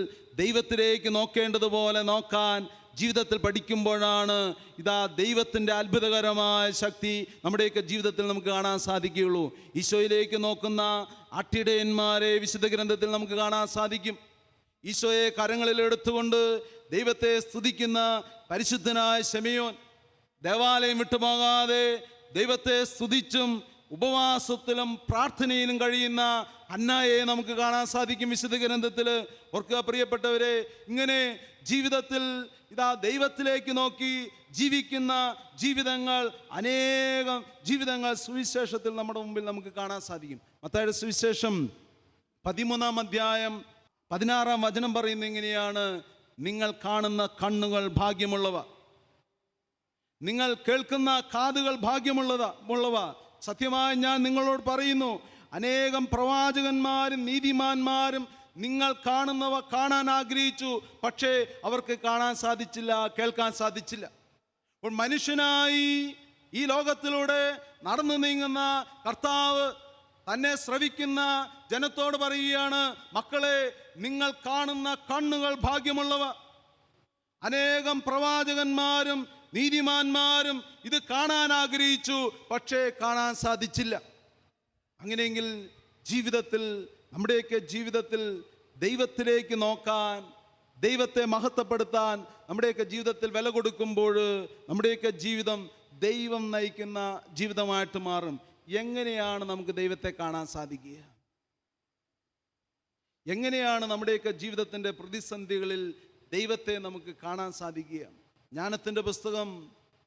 ദൈവത്തിലേക്ക് നോക്കേണ്ടതുപോലെ നോക്കാൻ ജീവിതത്തിൽ പഠിക്കുമ്പോഴാണ് ഇതാ ദൈവത്തിൻ്റെ അത്ഭുതകരമായ ശക്തി നമ്മുടെയൊക്കെ ജീവിതത്തിൽ നമുക്ക് കാണാൻ സാധിക്കുകയുള്ളൂ. ഈശോയിലേക്ക് നോക്കുന്ന ആട്ടിടയന്മാരെ വിശുദ്ധ ഗ്രന്ഥത്തിൽ നമുക്ക് കാണാൻ സാധിക്കും. ഈശോയെ കരങ്ങളിൽ എടുത്തുകൊണ്ട് ദൈവത്തെ സ്തുതിക്കുന്ന പരിശുദ്ധനായ ശിമയോൻ, ദേവാലയം വിട്ടുപോകാതെ ദൈവത്തെ സ്തുതിച്ചും ഉപവാസത്തിലും പ്രാർത്ഥനയിലും കഴിയുന്ന ഹന്നായെ നമുക്ക് കാണാൻ സാധിക്കും വിശുദ്ധ ഗ്രന്ഥത്തിൽ. ഓർക്കുക പ്രിയപ്പെട്ടവരെ, ഇങ്ങനെ ജീവിതത്തിൽ ഇതാ ദൈവത്തിലേക്ക് നോക്കി ജീവിക്കുന്ന ജീവിതങ്ങൾ, അനേകം ജീവിതങ്ങൾ സുവിശേഷത്തിൽ നമ്മുടെ മുമ്പിൽ നമുക്ക് കാണാൻ സാധിക്കും. മത്തായിയുടെ സുവിശേഷം 13-ാം അധ്യായം 16-ാം വചനം പറയുന്നത് ഇങ്ങനെയാണ്: നിങ്ങൾ കാണുന്ന കണ്ണുകൾ ഭാഗ്യമുള്ളവ, നിങ്ങൾ കേൾക്കുന്ന കാതുകൾ ഭാഗ്യമുള്ളവ. സത്യമായി ഞാൻ നിങ്ങളോട് പറയുന്നു, അനേകം പ്രവാചകന്മാരും നീതിമാന്മാരും നിങ്ങൾ കാണുന്നവ കാണാൻ ആഗ്രഹിച്ചു, പക്ഷേ അവർക്ക് കാണാൻ സാധിച്ചില്ല, കേൾക്കാൻ സാധിച്ചില്ല. അപ്പോൾ മനുഷ്യനായി ഈ ലോകത്തിലൂടെ നടന്നു നീങ്ങുന്ന കർത്താവ് തന്നെ ശ്രവിക്കുന്ന ജനത്തോട് പറയുകയാണ്: മക്കളെ, നിങ്ങൾ കാണുന്ന കണ്ണുകൾ ഭാഗ്യമുള്ളവ. അനേകം പ്രവാചകന്മാരും നീതിമാന്മാരും ഇത് കാണാൻ ആഗ്രഹിച്ചു, പക്ഷേ കാണാൻ സാധിച്ചില്ല. അങ്ങനെയെങ്കിൽ ജീവിതത്തിൽ, നമ്മുടെയൊക്കെ ജീവിതത്തിൽ ദൈവത്തിലേക്ക് നോക്കാൻ, ദൈവത്തെ മഹത്വപ്പെടുത്താൻ നമ്മുടെയൊക്കെ ജീവിതത്തിൽ വില കൊടുക്കുമ്പോൾ നമ്മുടെയൊക്കെ ജീവിതം ദൈവം നയിക്കുന്ന ജീവിതമായിട്ട് മാറും. എങ്ങനെയാണ് നമുക്ക് ദൈവത്തെ കാണാൻ സാധിക്കുക? എങ്ങനെയാണ് നമ്മുടെയൊക്കെ ജീവിതത്തിൻ്റെ പ്രതിസന്ധികളിൽ ദൈവത്തെ നമുക്ക് കാണാൻ സാധിക്കുക? ജ്ഞാനത്തിൻ്റെ പുസ്തകം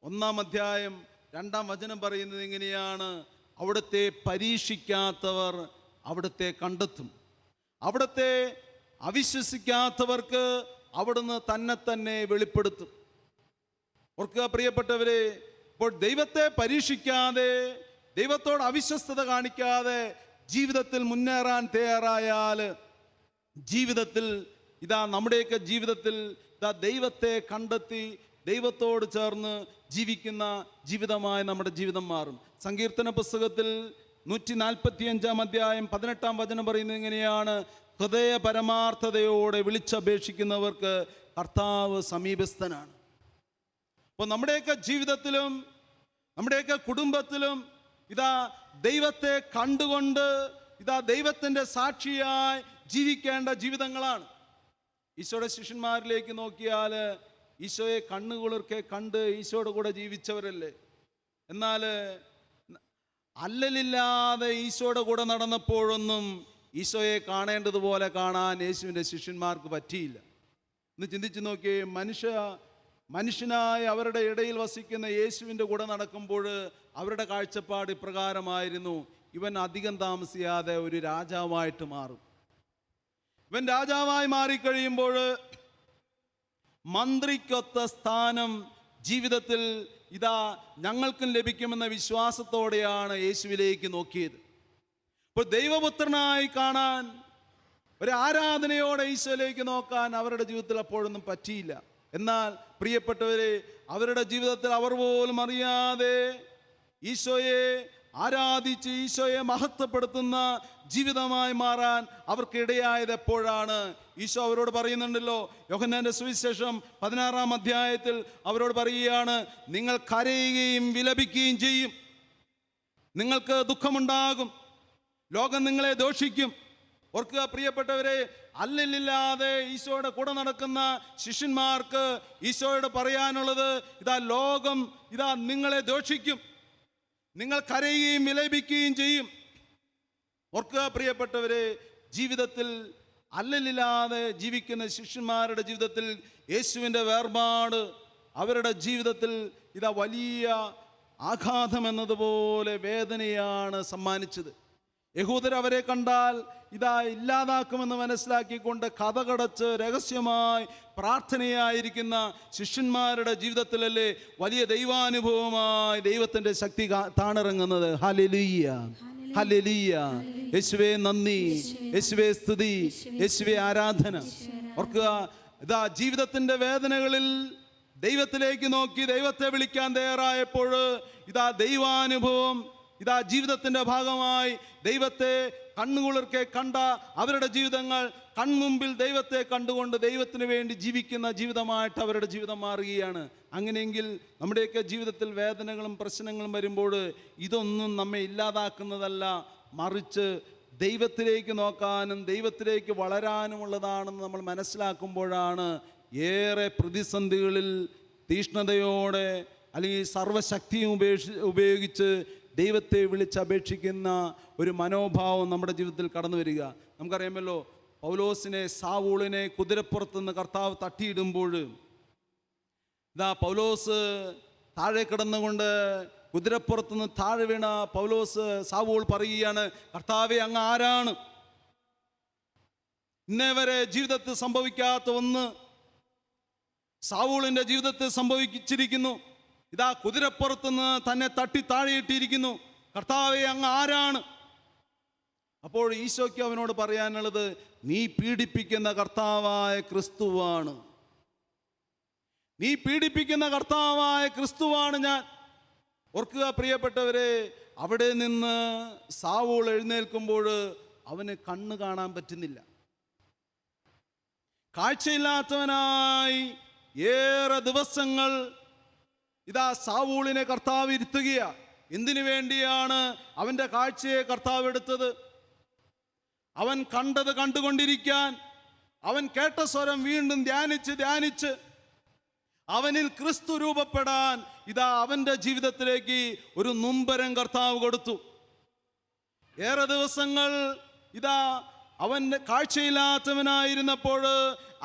1-ാം അധ്യായം 2-ാം വചനം പറയുന്നത് എങ്ങനെയാണ്: അവിടുത്തെ പരീക്ഷിക്കാത്തവർ അവിടുത്തെ കണ്ടെത്തും, അവിടുത്തെ അവിശ്വസിക്കാത്തവർക്ക് അവിടുന്ന് തന്നെ വെളിപ്പെടുത്തും. ഓർക്കുക പ്രിയപ്പെട്ടവരെ, ഇപ്പോൾ ദൈവത്തെ പരീക്ഷിക്കാതെ, ദൈവത്തോട് അവിശ്വസ്തത കാണിക്കാതെ ജീവിതത്തിൽ മുന്നേറാൻ തയ്യാറായാൽ ജീവിതത്തിൽ നമ്മുടെയൊക്കെ ജീവിതത്തിൽ ദൈവത്തെ കണ്ടെത്തി ദൈവത്തോട് ചേർന്ന് ജീവിക്കുന്ന ജീവിതമായി നമ്മുടെ ജീവിതം മാറും. സങ്കീർത്തന പുസ്തകത്തിൽ 145-ാം അധ്യായം 18-ാം വചനം പറയുന്നത് എങ്ങനെയാണ്: ഹൃദയ പരമാർത്ഥതയോടെ വിളിച്ചപേക്ഷിക്കുന്നവർക്ക് കർത്താവ് സമീപസ്ഥനാണ്. അപ്പോൾ നമ്മുടെയൊക്കെ ജീവിതത്തിലും നമ്മുടെയൊക്കെ കുടുംബത്തിലും ദൈവത്തെ കണ്ടുകൊണ്ട് ദൈവത്തിൻ്റെ സാക്ഷിയായി ജീവിക്കേണ്ട ജീവിതങ്ങളാണ്. ഈശോയുടെ ശിഷ്യന്മാരിലേക്ക് നോക്കിയാൽ ഈശോയെ കണ്ണുകുളിർക്കെ കണ്ട് ഈശോയുടെ കൂടെ ജീവിച്ചവരല്ലേ. എന്നാൽ അല്ലലില്ലാതെ ഈശോയുടെ കൂടെ നടന്നപ്പോഴൊന്നും ഈശോയെ കാണേണ്ടതുപോലെ കാണാൻ യേശുവിൻ്റെ ശിഷ്യന്മാർക്ക് പറ്റിയില്ല. ഒന്ന് ചിന്തിച്ച് നോക്കിയേ, മനുഷ്യനായി അവരുടെ ഇടയിൽ വസിക്കുന്ന യേശുവിൻ്റെ കൂടെ നടക്കുമ്പോൾ അവരുടെ കാഴ്ചപ്പാട് ഇപ്രകാരമായിരുന്നു: ഇവൻ അധികം താമസിയാതെ ഒരു രാജാവായിട്ട് മാറും. ഇവൻ രാജാവായി മാറിക്കഴിയുമ്പോൾ മന്ത്രിക്കൊത്ത സ്ഥാനം ജീവിതത്തിൽ ഞങ്ങൾക്കും ലഭിക്കുമെന്ന വിശ്വാസത്തോടെയാണ് യേശുവിലേക്ക് നോക്കിയത്. ഇപ്പോൾ ദൈവപുത്രനായി കാണാൻ, ഒരു ആരാധനയോടെ ഈശോയിലേക്ക് നോക്കാൻ അവരുടെ ജീവിതത്തിൽ അപ്പോഴൊന്നും പറ്റിയില്ല. എന്നാൽ പ്രിയപ്പെട്ടവരെ, അവരുടെ ജീവിതത്തിൽ അവർ പോലും അറിയാതെ ഈശോയെ ആരാധിച്ച് ഈശോയെ മഹത്വപ്പെടുത്തുന്ന ജീവിതമായി മാറാൻ അവർക്കിടയായത് എപ്പോഴാണ്? ഈശോ അവരോട് പറയുന്നുണ്ടല്ലോ, യോഹന്നാന്റെ സുവിശേഷം 16-ാം അധ്യായത്തിൽ അവരോട് പറയുകയാണ്: നിങ്ങൾ കരയുകയും വിലപിക്കുകയും ചെയ്യും, നിങ്ങൾക്ക് ദുഃഖമുണ്ടാകും, ലോകം നിങ്ങളെ ദോഷിക്കും. ഓർക്കുക പ്രിയപ്പെട്ടവരെ, അല്ലലില്ലാതെ ഈശോയുടെ കൂടെ നടക്കുന്ന ശിഷ്യന്മാർക്ക് ഈശോയോട് പറയാനുള്ളത് ലോകം നിങ്ങളെ ദോഷിക്കും, നിങ്ങൾ കരയുകയും വിലപിക്കുകയും ചെയ്യും. ഓർക്കുക പ്രിയപ്പെട്ടവരെ, ജീവിതത്തിൽ അല്ലലില്ലാതെ ജീവിക്കുന്ന ശിഷ്യന്മാരുടെ ജീവിതത്തിൽ യേശുവിൻ്റെ വേർപാട് അവരുടെ ജീവിതത്തിൽ വലിയ ആഘാതം എന്നതുപോലെ വേദനയാണ് സമ്മാനിച്ചത്. യഹൂദർ അവരെ കണ്ടാൽ ഇല്ലാതാക്കുമെന്ന് മനസ്സിലാക്കിക്കൊണ്ട് കഥകടച്ച് രഹസ്യമായി പ്രാർത്ഥനയായിരിക്കുന്ന ശിഷ്യന്മാരുടെ ജീവിതത്തിലല്ലേ വലിയ ദൈവാനുഭവമായി ദൈവത്തിൻ്റെ ശക്തി താണിറങ്ങുന്നത്. Hallelujah, hallelujah. യേശുവേ നന്ദി, യേശുവേ സ്തുതി, യേശുവേ ആരാധന. ഓർക്കുക, ജീവിതത്തിൻ്റെ വേദനകളിൽ ദൈവത്തിലേക്ക് നോക്കി ദൈവത്തെ വിളിക്കാൻ തയ്യാറായപ്പോൾ ദൈവാനുഭവം ജീവിതത്തിൻ്റെ ഭാഗമായി ദൈവത്തെ കണ്ണുകുളിർക്കെ കണ്ട അവരുടെ ജീവിതങ്ങൾ കൺമുമ്പിൽ ദൈവത്തെ കണ്ടുകൊണ്ട് ദൈവത്തിന് വേണ്ടി ജീവിക്കുന്ന ജീവിതമായിട്ട് അവരുടെ ജീവിതം മാറുകയാണ്. അങ്ങനെയെങ്കിൽ നമ്മുടെയൊക്കെ ജീവിതത്തിൽ വേദനകളും പ്രശ്നങ്ങളും വരുമ്പോൾ ഇതൊന്നും നമ്മെ ഇല്ലാതാക്കുന്നതല്ല, മറിച്ച് ദൈവത്തിലേക്ക് നോക്കാനും ദൈവത്തിലേക്ക് വളരാനുമുള്ളതാണെന്ന് നമ്മൾ മനസ്സിലാക്കുമ്പോഴാണ് ഏറെ പ്രതിസന്ധികളിൽ തീഷ്ണതയോടെ അല്ലെങ്കിൽ സർവശക്തിയും ഉപയോഗിച്ച് ദൈവത്തെ വിളിച്ചപേക്ഷിക്കുന്ന ഒരു മനോഭാവം നമ്മുടെ ജീവിതത്തിൽ കടന്നു വരിക. നമുക്കറിയാമല്ലോ, പൗലോസിനെ, സാവൂളിനെ കുതിരപ്പുറത്തുനിന്ന് കർത്താവ് തട്ടിയിടുമ്പോൾ ഇതാ പൗലോസ് താഴെ കിടന്നുകൊണ്ട് കുതിരപ്പുറത്തുനിന്ന് താഴെ വീണ പൗലോസ് സാവൂൾ പറയുകയാണ്, കർത്താവേ, അങ്ങ് ആരാണ്? ഇന്നേ വരെ ജീവിതത്തിൽ സംഭവിക്കാത്ത ഒന്ന് സാവൂളിന്റെ ജീവിതത്തിൽ സംഭവിച്ചിരിക്കുന്നു. ഇതാ കുതിരപ്പുറത്തുനിന്ന് തന്നെ തട്ടി താഴെയിട്ടിരിക്കുന്നു. കർത്താവേ, അങ്ങ് ആരാണ്? അപ്പോൾ ഈശോയ്ക്ക് അവനോട് പറയാനുള്ളത്, നീ പീഡിപ്പിക്കുന്ന കർത്താവായ ക്രിസ്തുവാണ്. നീ പീഡിപ്പിക്കുന്ന കർത്താവായ ക്രിസ്തുവാണ് ഞാൻ. ഓർക്കുക പ്രിയപ്പെട്ടവരെ, അവിടെ നിന്ന് സാവൂൾ എഴുന്നേൽക്കുമ്പോൾ അവന് കണ്ണ് കാണാൻ പറ്റുന്നില്ല. കാഴ്ചയില്ലാത്തവനായി ഏറെ ദിവസങ്ങൾ ഇതാ സാവൂളിനെ കർത്താവ് ഇരുത്തുകയാ. എന്തിനു വേണ്ടിയാണ് അവൻ്റെ കാഴ്ചയെ കർത്താവ് എടുത്തത്? അവൻ കണ്ടത് കണ്ടുകൊണ്ടിരിക്കാൻ, അവൻ കേട്ട സ്വരം വീണ്ടും ധ്യാനിച്ച് അവനിൽ ക്രിസ്തു രൂപപ്പെടാൻ ഇതാ അവൻ്റെ ജീവിതത്തിലേക്ക് ഒരു നൊമ്പരം കർത്താവ് കൊടുത്തു. ഏറെ ദിവസങ്ങൾ ഇതാ അവൻ കാഴ്ചയില്ലാത്തവനായിരുന്നപ്പോൾ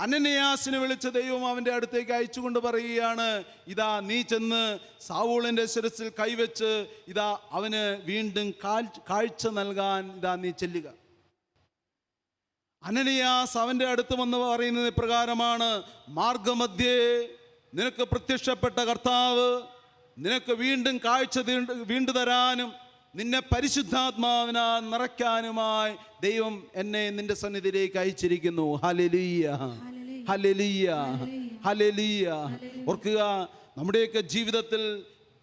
അനനിയാസിനെ വിളിച്ച ദൈവം അവൻ്റെ അടുത്തേക്ക് അയച്ചുകൊണ്ട് പറയുകയാണ്, ഇതാ നീ ചെന്ന് സാവൂളിൻ്റെ ശിരസിൽ കൈവച്ച് ഇതാ അവന് വീണ്ടും കാഴ്ച നൽകാൻ ഇതാ നീ ചെല്ലുക. അനനിയാസ് അവൻ്റെ അടുത്ത് വന്ന് പറയുന്നത് പ്രകാരമാണ്, മാർഗമധ്യേ നിനക്ക് പ്രത്യക്ഷപ്പെട്ട കർത്താവ് നിനക്ക് വീണ്ടും കാഴ്ച വീണ്ടു തരാനും നിന്നെ പരിശുദ്ധാത്മാവിനാൽ നിറയ്ക്കാനുമായി ദൈവം എന്നെ നിന്റെ സന്നിധിയിലേക്ക് അയച്ചിരിക്കുന്നു. Hallelujah, hallelujah, hallelujah. ഓർക്കുക, നമ്മുടെയൊക്കെ ജീവിതത്തിൽ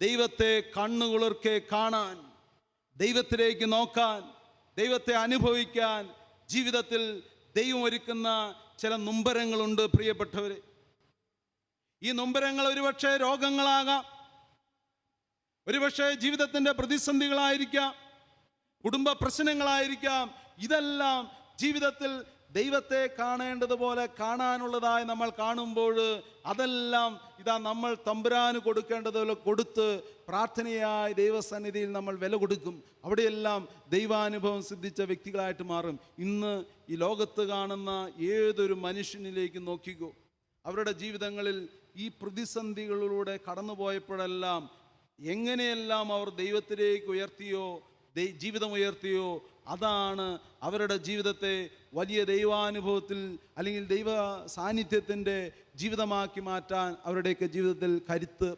ദൈവത്തെ കണ്ണുകുളിർക്കെ കാണാൻ, ദൈവത്തിലേക്ക് നോക്കാൻ, ദൈവത്തെ അനുഭവിക്കാൻ ജീവിതത്തിൽ ദൈവം ഒരുക്കുന്ന ചില നൊമ്പരങ്ങളുണ്ട് പ്രിയപ്പെട്ടവരെ. ഈ നൊമ്പരങ്ങൾ ഒരുപക്ഷെ രോഗങ്ങളാകാം, ഒരുപക്ഷെ ജീവിതത്തിൻ്റെ പ്രതിസന്ധികളായിരിക്കാം, കുടുംബ പ്രശ്നങ്ങളായിരിക്കാം. ഇതെല്ലാം ജീവിതത്തിൽ ദൈവത്തെ കാണേണ്ടതുപോലെ കാണാനുള്ളതായി നമ്മൾ കാണുമ്പോൾ അതെല്ലാം ഇതാ നമ്മൾ തമ്പുരാന് കൊടുക്കേണ്ടതുപോലെ കൊടുത്ത് പ്രാർത്ഥനയായി ദൈവസന്നിധിയിൽ നമ്മൾ വില കൊടുക്കും. അവിടെയെല്ലാം ദൈവാനുഭവം സിദ്ധിച്ച വ്യക്തികളായിട്ട് മാറും. ഇന്ന് ഈ ലോകത്ത് കാണുന്ന ഏതൊരു മനുഷ്യനിലേക്ക് നോക്കിക്കോ, അവരുടെ ജീവിതങ്ങളിൽ ഈ പ്രതിസന്ധികളിലൂടെ കടന്നുപോയപ്പോഴെല്ലാം എങ്ങനെയെല്ലാം അവർ ദൈവത്തിലേക്ക് ഉയർത്തിയോ, ജീവിതം ഉയർത്തിയോ, അതാണ് അവരുടെ ജീവിതത്തെ വലിയ ദൈവാനുഭവത്തിൽ അല്ലെങ്കിൽ ദൈവ സാന്നിധ്യത്തിൻ്റെ ജീവിതമാക്കി മാറ്റാൻ അവരുടെയൊക്കെ ജീവിതത്തിൽ കരുത്ത്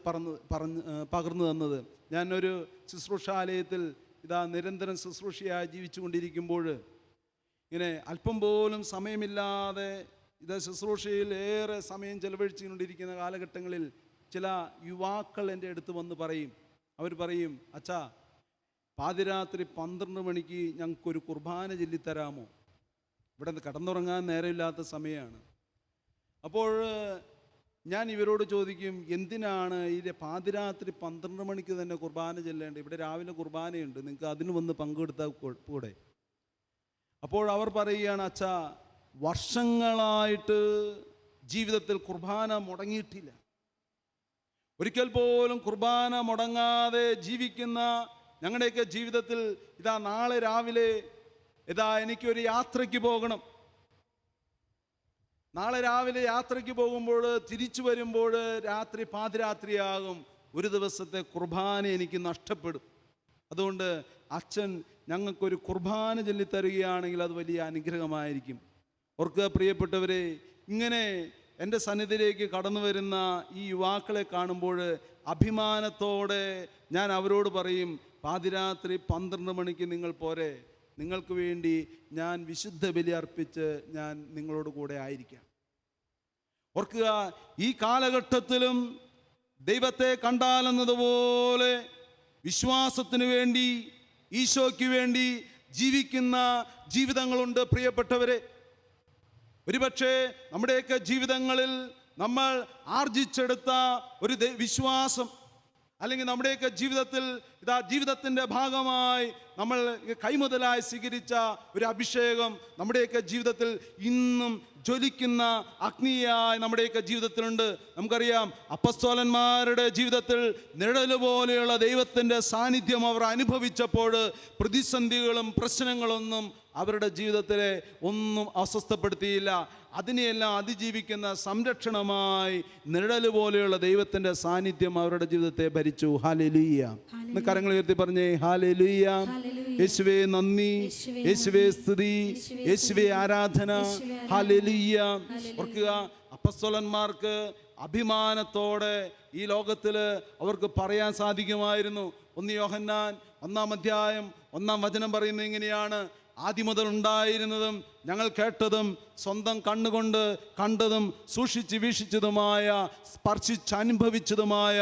പകർന്നു തന്നത്. ഞാനൊരു ശുശ്രൂഷാലയത്തിൽ ഇതാ നിരന്തരം ശുശ്രൂഷയായി ജീവിച്ചു കൊണ്ടിരിക്കുമ്പോൾ ഇങ്ങനെ അല്പം പോലും സമയമില്ലാതെ ഇത് ശുശ്രൂഷയിൽ ഏറെ സമയം ചെലവഴിച്ചുകൊണ്ടിരിക്കുന്ന കാലഘട്ടങ്ങളിൽ ചില യുവാക്കൾ എൻ്റെ അടുത്ത് വന്ന് പറയും, അവർ പറയും, അച്ഛാ, പാതിരാത്രി 12 മണിക്ക് ഞങ്ങൾക്കൊരു കുർബാന ചൊല്ലിത്തരാമോ? ഇവിടെ കടന്നുറങ്ങാൻ നേരമില്ലാത്ത സമയമാണ്. അപ്പോൾ ഞാൻ ഇവരോട് ചോദിക്കും, എന്തിനാണ് ഈ പാതിരാത്രി 12 മണിക്ക് തന്നെ കുർബാന ചെല്ലേണ്ടത്? ഇവിടെ രാവിലെ കുർബാനയുണ്ട്, നിങ്ങൾക്ക് അതിന് വന്ന് പങ്കെടുത്താൽ കൂടെ. അപ്പോൾ അവർ പറയുകയാണ്, അച്ഛാ, വർഷങ്ങളായിട്ട് ജീവിതത്തിൽ കുർബാന മുടങ്ങിയിട്ടില്ല. ഒരിക്കൽ പോലും കുർബാന മുടങ്ങാതെ ജീവിക്കുന്ന ഞങ്ങളുടെയൊക്കെ ജീവിതത്തിൽ ഇതാ നാളെ രാവിലെ ഇതാ എനിക്കൊരു യാത്രയ്ക്ക് പോകണം. നാളെ രാവിലെ യാത്രയ്ക്ക് പോകുമ്പോൾ തിരിച്ചു വരുമ്പോൾ രാത്രി പാതിരാത്രിയാകും. ഒരു ദിവസത്തെ കുർബാന എനിക്ക് നഷ്ടപ്പെടും. അതുകൊണ്ട് അച്ഛൻ ഞങ്ങൾക്കൊരു കുർബാന ചൊല്ലിത്തരുകയാണെങ്കിൽ അത് വലിയ അനുഗ്രഹമായിരിക്കും. ഓർക്കുക പ്രിയപ്പെട്ടവരെ, ഇങ്ങനെ എൻ്റെ സന്നിധിയിലേക്ക് കടന്നു വരുന്ന ഈ യുവാക്കളെ കാണുമ്പോൾ അഭിമാനത്തോടെ ഞാൻ അവരോട് പറയും, പാതിരാത്രി 12 മണിക്ക് നിങ്ങൾ പോരെ, നിങ്ങൾക്ക് വേണ്ടി ഞാൻ വിശുദ്ധ ബലി അർപ്പിച്ച് ഞാൻ നിങ്ങളോട് കൂടെ ആയിരിക്കാം. ഓർക്കുക, ഈ കാലഘട്ടത്തിലും ദൈവത്തെ കണ്ടാലെന്നതുപോലെ വിശ്വാസത്തിന് വേണ്ടി, ഈശോയ്ക്ക് വേണ്ടി ജീവിക്കുന്ന ജീവിതങ്ങളുണ്ട് പ്രിയപ്പെട്ടവരെ. ഒരുപക്ഷെ നമ്മുടെയൊക്കെ ജീവിതങ്ങളിൽ നമ്മൾ ആർജിച്ചെടുത്ത ഒരു വിശ്വാസം അല്ലെങ്കിൽ നമ്മുടെയൊക്കെ ജീവിതത്തിൽ ഇതാ ജീവിതത്തിൻ്റെ ഭാഗമായി നമ്മൾ കൈമുതലായി സ്വീകരിച്ച ഒരു അഭിഷേകം നമ്മുടെയൊക്കെ ജീവിതത്തിൽ ഇന്നും ജ്വലിക്കുന്ന അഗ്നിയായി നമ്മുടെയൊക്കെ ജീവിതത്തിലുണ്ട്. നമുക്കറിയാം, അപ്പസ്തോലന്മാരുടെ ജീവിതത്തിൽ നിഴല് പോലെയുള്ള ദൈവത്തിൻ്റെ സാന്നിധ്യം അവർ അനുഭവിച്ചപ്പോൾ പ്രതിസന്ധികളും പ്രശ്നങ്ങളൊന്നും അവരുടെ ജീവിതത്തിലെ ഒന്നും അസ്വസ്ഥപ്പെടുത്തിയില്ല. അതിനെയെല്ലാം അതിജീവിക്കുന്ന സംരക്ഷണമായി നിഴല് പോലെയുള്ള ദൈവത്തിൻ്റെ സാന്നിധ്യം അവരുടെ ജീവിതത്തെ ഭരിച്ചു. ഹല്ലേലൂയ. ഇന്ന് കരങ്ങൾ ഉയർത്തി പറഞ്ഞേ ഹല്ലേലൂയ. യേശുവേ നന്ദി, യേശുവേ സ്തുതി, യേശുവേ ആരാധന. ഹല്ലേലൂയ. ഓർക്കുക, അപ്പസ്തോലന്മാർക്ക് അഭിമാനത്തോടെ ഈ ലോകത്തിൽ അവർക്ക് പറയാൻ സാധിക്കുമായിരുന്നു. 1 യോഹന്നാൻ 1-ാം അധ്യായം 1-ാം വചനം പറയുന്നത് ഇങ്ങനെയാണ്: ആദ്യം മുതൽ ഉണ്ടായിരുന്നതും ഞങ്ങൾ കേട്ടതും സ്വന്തം കണ്ണുകൊണ്ട് കണ്ടതും സൂക്ഷിച്ച് വീക്ഷിച്ചതുമായ സ്പർശിച്ചനുഭവിച്ചതുമായ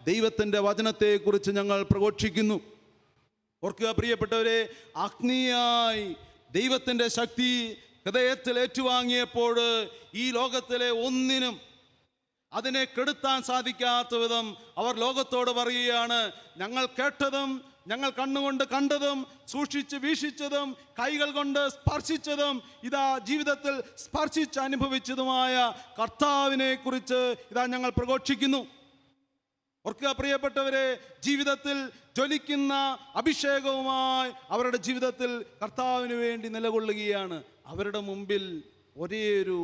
ദൈവത്തിൻ്റെ വചനത്തെക്കുറിച്ച് ഞങ്ങൾ പ്രഘോഷിക്കുന്നു. ഓർക്കുക പ്രിയപ്പെട്ടവരെ, അഗ്നിയായി ദൈവത്തിൻ്റെ ശക്തി ഹൃദയത്തിൽ ഏറ്റുവാങ്ങിയപ്പോൾ ഈ ലോകത്തിലെ ഒന്നിനും അതിനെ കെടുത്താൻ സാധിക്കാത്ത വിധം അവർ ലോകത്തോട് പറയുകയാണ്: ഞങ്ങൾ കേട്ടതും ഞങ്ങൾ കണ്ണുകൊണ്ട് കണ്ടതും സൂക്ഷിച്ച് വീക്ഷിച്ചതും കൈകൾ കൊണ്ട് സ്പർശിച്ചതും ഇതാ ജീവിതത്തിൽ സ്പർശിച്ച് അനുഭവിച്ചതുമായ കർത്താവിനെ കുറിച്ച് ഇതാ ഞങ്ങൾ പ്രഘോഷിക്കുന്നു. ഓർക്കുക പ്രിയപ്പെട്ടവരെ, ജീവിതത്തിൽ ജ്വലിക്കുന്ന അഭിഷേകവുമായി അവരുടെ ജീവിതത്തിൽ കർത്താവിന് വേണ്ടി നിലകൊള്ളുകയാണ്. അവരുടെ മുമ്പിൽ ഒരേയൊരു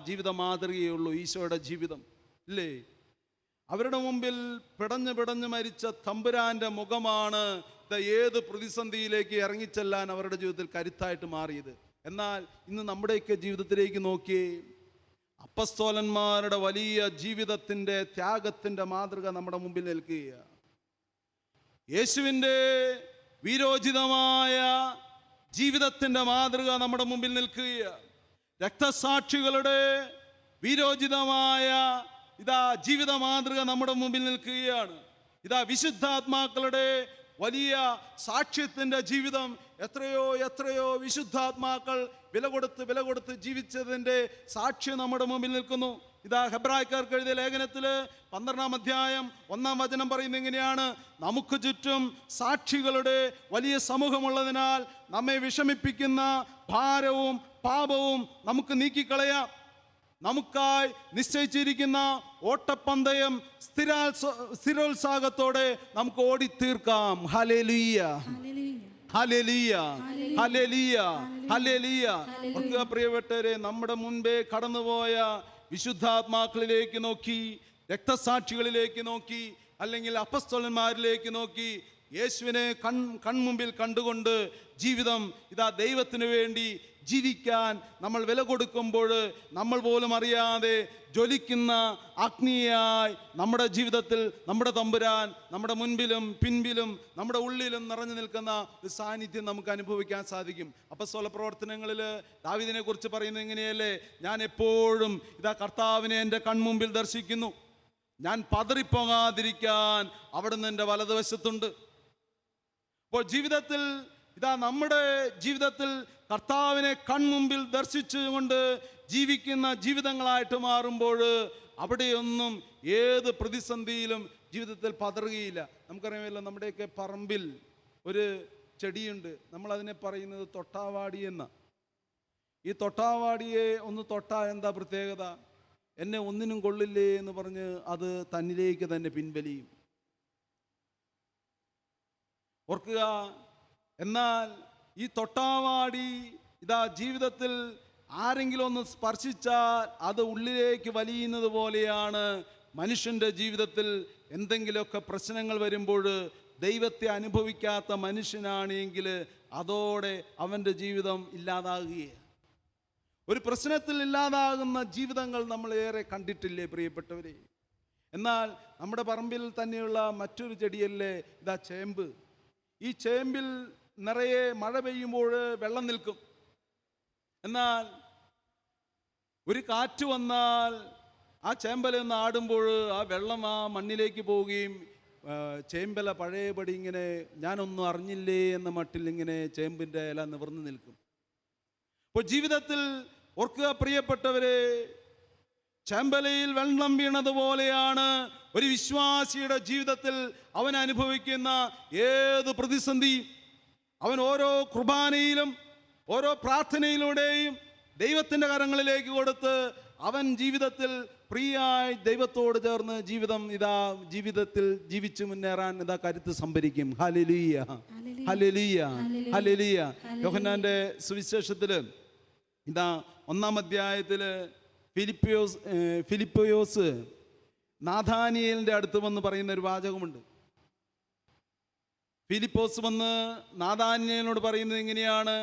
ജീവിത മാതൃകയേ ഉള്ളൂ, ഈശോയുടെ ജീവിതം, ഇല്ലേ? അവരുടെ മുമ്പിൽ പിടഞ്ഞു മരിച്ച തമ്പുരാന്റെ മുഖമാണ് ഏത് പ്രതിസന്ധിയിലേക്ക് ഇറങ്ങിച്ചെല്ലാൻ അവരുടെ ജീവിതത്തിൽ കരുത്തായിട്ട് മാറിയത്. എന്നാൽ ഇന്ന് നമ്മുടെയൊക്കെ ജീവിതത്തിലേക്ക് നോക്കിയേ, അപ്പസ്തോലന്മാരുടെ വലിയ ജീവിതത്തിൻ്റെ ത്യാഗത്തിൻ്റെ മാതൃക നമ്മുടെ മുമ്പിൽ നിൽക്കുകയാണ്. യേശുവിൻ്റെ വീരോചിതമായ ജീവിതത്തിൻ്റെ മാതൃക നമ്മുടെ മുമ്പിൽ നിൽക്കുകയാണ്. രക്തസാക്ഷികളുടെ വീരോചിതമായ ജീവിത മാതൃക നമ്മുടെ മുമ്പിൽ നിൽക്കുകയാണ്. വിശുദ്ധാത്മാക്കളുടെ വലിയ സാക്ഷ്യത്തിൻ്റെ ജീവിതം. എത്രയോ വിശുദ്ധാത്മാക്കൾ വില കൊടുത്ത് ജീവിച്ചതിൻ്റെ സാക്ഷ്യം നമ്മുടെ മുമ്പിൽ നിൽക്കുന്നു. ഹെബ്രായക്കാർക്ക് എഴുതിയ ലേഖനത്തിൽ 12-ാം അധ്യായം 1-ാം വചനം പറയുന്നത് എങ്ങനെയാണ്: നമുക്ക് ചുറ്റും സാക്ഷികളുടെ വലിയ സമൂഹമുള്ളതിനാൽ നമ്മെ വിഷമിപ്പിക്കുന്ന ഭാരവും പാപവും നമുക്ക് നീക്കിക്കളയാം. നമുക്കായി നിശ്ചയിച്ചിരിക്കുന്ന ഓട്ടപ്പന്തയം സ്ഥിരോത്സാഹത്തോടെ നമുക്ക് ഓടിത്തീർക്കാം. Hallelujah, hallelujah, hallelujah, hallelujah. പ്രിയപ്പെട്ടവരെ, നമ്മുടെ മുൻപേ കടന്നുപോയ വിശുദ്ധാത്മാക്കളിലേക്ക് നോക്കി, രക്തസാക്ഷികളിലേക്ക് നോക്കി, അല്ലെങ്കിൽ അപ്പസ്തോലന്മാരിലേക്ക് നോക്കി, യേശുവിനെ കൺമുമ്പിൽ കണ്ടുകൊണ്ട് ജീവിതം ദൈവത്തിന് വേണ്ടി ജീവിക്കാൻ നമ്മൾ വില കൊടുക്കുമ്പോൾ നമ്മൾ പോലും അറിയാതെ ജ്വലിക്കുന്ന അഗ്നിയായി നമ്മുടെ ജീവിതത്തിൽ നമ്മുടെ തമ്പുരാൻ നമ്മുടെ മുൻപിലും പിൻപിലും നമ്മുടെ ഉള്ളിലും നിറഞ്ഞു നിൽക്കുന്ന ഒരു സാന്നിധ്യം നമുക്ക് അനുഭവിക്കാൻ സാധിക്കും. അപ്പസ്തോല പ്രവർത്തനങ്ങളിൽ ദാവീദിനെ കുറിച്ച് പറയുന്നത് എങ്ങനെയല്ലേ: ഞാൻ എപ്പോഴും കർത്താവിനെ എൻ്റെ കൺമുമ്പിൽ ദർശിക്കുന്നു, ഞാൻ പതറിപ്പോകാതിരിക്കാൻ അവിടുന്ന് എൻ്റെ വലതുവശത്തുണ്ട്. അപ്പോൾ ജീവിതത്തിൽ നമ്മുടെ ജീവിതത്തിൽ കർത്താവിനെ കൺമുമ്പിൽ ദർശിച്ചുകൊണ്ട് ജീവിക്കുന്ന ജീവിതങ്ങളായിട്ട് മാറുമ്പോൾ അവിടെയൊന്നും ഏത് പ്രതിസന്ധിയിലും ജീവിതത്തിൽ പതറുകയില്ല. നമുക്കറിയാമല്ലോ, നമ്മുടെയൊക്കെ പറമ്പിൽ ഒരു ചെടിയുണ്ട്, നമ്മളതിനെ പറയുന്നത് തൊട്ടാവാടി എന്ന. ഈ തൊട്ടാവാടിയെ ഒന്ന് തൊട്ടാൽ എന്താ പ്രത്യേകത? എന്നെ ഒന്നിനും കൊള്ളില്ലേ എന്ന് പറഞ്ഞ് അത് തന്നിലേക്ക് തന്നെ പിൻവലിയും. ഓർക്കുക, എന്നാൽ ഈ തൊട്ടാവാടി ജീവിതത്തിൽ ആരെങ്കിലും ഒന്ന് സ്പർശിച്ചാൽ അത് ഉള്ളിലേക്ക് വലിയുന്നത് പോലെയാണ് മനുഷ്യൻ്റെ ജീവിതത്തിൽ എന്തെങ്കിലുമൊക്കെ പ്രശ്നങ്ങൾ വരുമ്പോൾ ദൈവത്തെ അനുഭവിക്കാത്ത മനുഷ്യനാണെങ്കിൽ അതോടെ അവൻ്റെ ജീവിതം ഇല്ലാതാകുകയാണ്. ഒരു പ്രശ്നത്തിൽ ഇല്ലാതാകുന്ന ജീവിതങ്ങൾ നമ്മൾ ഏറെ കണ്ടിട്ടില്ലേ പ്രിയപ്പെട്ടവരെ? എന്നാൽ നമ്മുടെ പറമ്പിൽ തന്നെയുള്ള മറ്റൊരു ചെടിയല്ലേ ചേമ്പ്. ഈ ചേമ്പിൽ നിറയെ മഴ പെയ്യുമ്പോൾ വെള്ളം നിൽക്കും. എന്നാൽ ഒരു കാറ്റ് വന്നാൽ ആ ചേമ്പല ഒന്ന് ആടുമ്പോൾ ആ വെള്ളം ആ മണ്ണിലേക്ക് പോവുകയും ചേമ്പല പഴയപടി ഇങ്ങനെ ഞാനൊന്നും അറിഞ്ഞില്ലേ എന്ന മട്ടിൽ ഇങ്ങനെ ചേമ്പിൻ്റെ ഇല നിവർന്നു നിൽക്കും. അപ്പോൾ ജീവിതത്തിൽ ഓർക്കുക പ്രിയപ്പെട്ടവരെ, ചേമ്പലയിൽ വെള്ളം വീണതുപോലെയാണ് ഒരു വിശ്വാസിയുടെ ജീവിതത്തിൽ അവൻ അനുഭവിക്കുന്ന ഏത് പ്രതിസന്ധി, അവൻ ഓരോ കുർബാനയിലും ഓരോ പ്രാർത്ഥനയിലൂടെയും ദൈവത്തിൻ്റെ കരങ്ങളിലേക്ക് കൊടുത്ത് അവൻ ജീവിതത്തിൽ പ്രിയായി ദൈവത്തോട് ചേർന്ന് ജീവിതത്തിൽ ജീവിച്ചു മുന്നേറാൻ കരുത്ത് സംഭരിക്കും. Hallelujah, hallelujah, hallelujah. യോഹന്നാന്റെ സുവിശേഷത്തിൽ 1-ാം അധ്യായത്തിൽ ഫിലിപ്പോസ് നാഥാനിയേലിൻ്റെ അടുത്ത് വന്ന് പറയുന്ന ഒരു വാചകമുണ്ട്. ഫിലിപ്പോസ് വന്ന് നാഥാനിയേലിനോട് പറയുന്നത് എങ്ങനെയാണ്?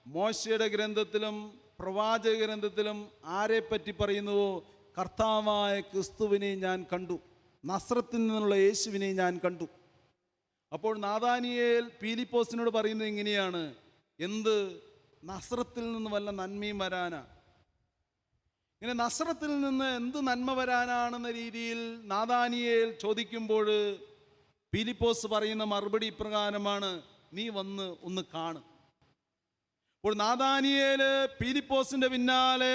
മോശയുടെ ഗ്രന്ഥത്തിലും പ്രവാചക ഗ്രന്ഥത്തിലും ആരെപ്പറ്റി പറയുന്നുവോ കർത്താവായ ക്രിസ്തുവിനെ ഞാൻ കണ്ടു, നസ്രത്തിൽ നിന്നുള്ള യേശുവിനെ ഞാൻ കണ്ടു. അപ്പോൾ നാഥാനിയേൽ ഫിലിപ്പോസിനോട് പറയുന്നത് എങ്ങനെയാണ്? എന്ത് നസ്രത്തിൽ നിന്ന് വല്ല നന്മയും വരാനാ? ഇങ്ങനെ നസ്രത്തിൽ നിന്ന് എന്ത് നന്മ വരാനാണെന്ന രീതിയിൽ നാഥാനിയേൽ ചോദിക്കുമ്പോൾ ഫിലിപ്പോസ് പറയുന്ന മറുപടി ഇപ്രകാരമാണ്: നീ വന്ന് ഒന്ന് കാണ്. അപ്പോൾ നാഥാനിയേൽ ഫിലിപ്പോസിന്റെ പിന്നാലെ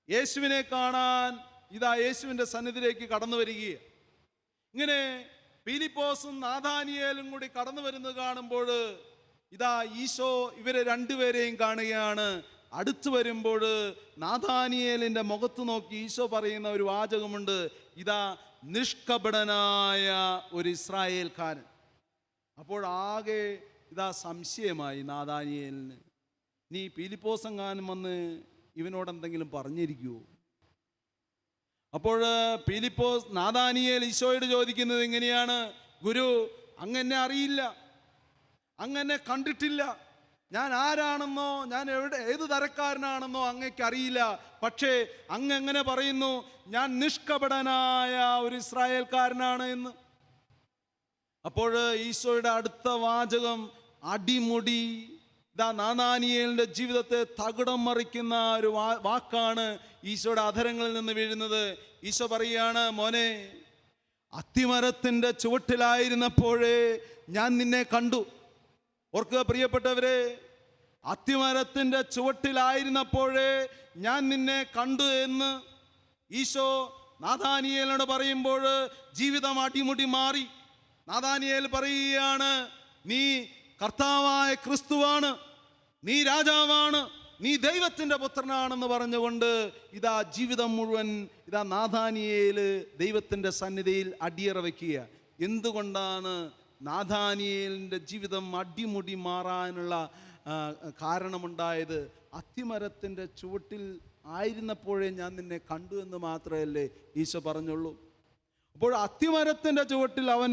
യേശുവിനെ കാണാൻ യേശുവിൻ്റെ സന്നിധിയിലേക്ക് കടന്നു വരികയാണ്. ഇങ്ങനെ ഫിലിപ്പോസും നാഥാനിയേലും കൂടി കടന്നു വരുന്നത് കാണുമ്പോൾ ഈശോ ഇവരെ രണ്ടുപേരെയും കാണുകയാണ്. അടുത്തു വരുമ്പോൾ നാഥാനിയേലിൻ്റെ മുഖത്ത് നോക്കി ഈശോ പറയുന്ന ഒരു വാചകമുണ്ട്: നിഷ്കപടനായ ഒരു ഇസ്രായേൽക്കാരൻ. അപ്പോൾ ആകെ സംശയമായി നാഥാനിയേലിന്. നീ ഫിലിപ്പോസ് എങ്ങാനും വന്ന് ഇവനോട് എന്തെങ്കിലും പറഞ്ഞിരിക്കുവോ? അപ്പോൾ നാഥാനിയേൽ ഈശോയോട് ചോദിക്കുന്നത് എങ്ങനെയാണ്? ഗുരു, അങ്ങനെ അറിയില്ല, അങ്ങനെ കണ്ടിട്ടില്ല, ഞാൻ ആരാണെന്നോ ഞാൻ ഏത് തരക്കാരനാണെന്നോ അങ്ങേക്ക് അറിയില്ല. പക്ഷേ അങ്ങ് എങ്ങനെ പറയുന്നു ഞാൻ നിഷ്കപടനായ ഒരു ഇസ്രായേൽക്കാരനാണ് എന്ന്? അപ്പോൾ ഈശോയുടെ അടുത്ത വാചകം അടിമുടി നാഥാനിയേലിന്റെ ജീവിതത്തെ തകിടം മറിക്കുന്ന ഒരു വാക്കാണ് ഈശോയുടെ അധരങ്ങളിൽ നിന്ന് വീഴുന്നത്. ഈശോ പറയുകയാണ്: മോനെ, അത്തിമരത്തിന്റെ ചുവട്ടിലായിരുന്നപ്പോഴേ ഞാൻ നിന്നെ കണ്ടു. ഓർക്കുക പ്രിയപ്പെട്ടവരെ, അത്തിമരത്തിന്റെ ചുവട്ടിലായിരുന്നപ്പോഴേ ഞാൻ നിന്നെ കണ്ടു എന്ന് ഈശോ നാഥാനിയേലിനോട് പറയുമ്പോൾ ജീവിതം അടിമുടി മാറി. നാഥാനിയേൽ പറയുകയാണ്: നീ കർത്താവായ ക്രിസ്തുവാണ്, നീ രാജാവാണ്, നീ ദൈവത്തിൻ്റെ പുത്രനാണെന്ന് പറഞ്ഞുകൊണ്ട് ജീവിതം മുഴുവൻ നാഥാനിയേൽ ദൈവത്തിൻ്റെ സന്നിധിയിൽ അടിയറ വയ്ക്കുക. എന്തുകൊണ്ടാണ് നാഥാനിയേലിൻ്റെ ജീവിതം അടിമുടി മാറാനുള്ള കാരണമുണ്ടായത്? അത്തിമരത്തിൻ്റെ ചുവട്ടിൽ ആയിരുന്നപ്പോഴേ ഞാൻ നിന്നെ കണ്ടു എന്ന് മാത്രമല്ലേ ഈശോ പറഞ്ഞുള്ളൂ. അപ്പോൾ അത്തിമരത്തിൻ്റെ ചുവട്ടിൽ അവൻ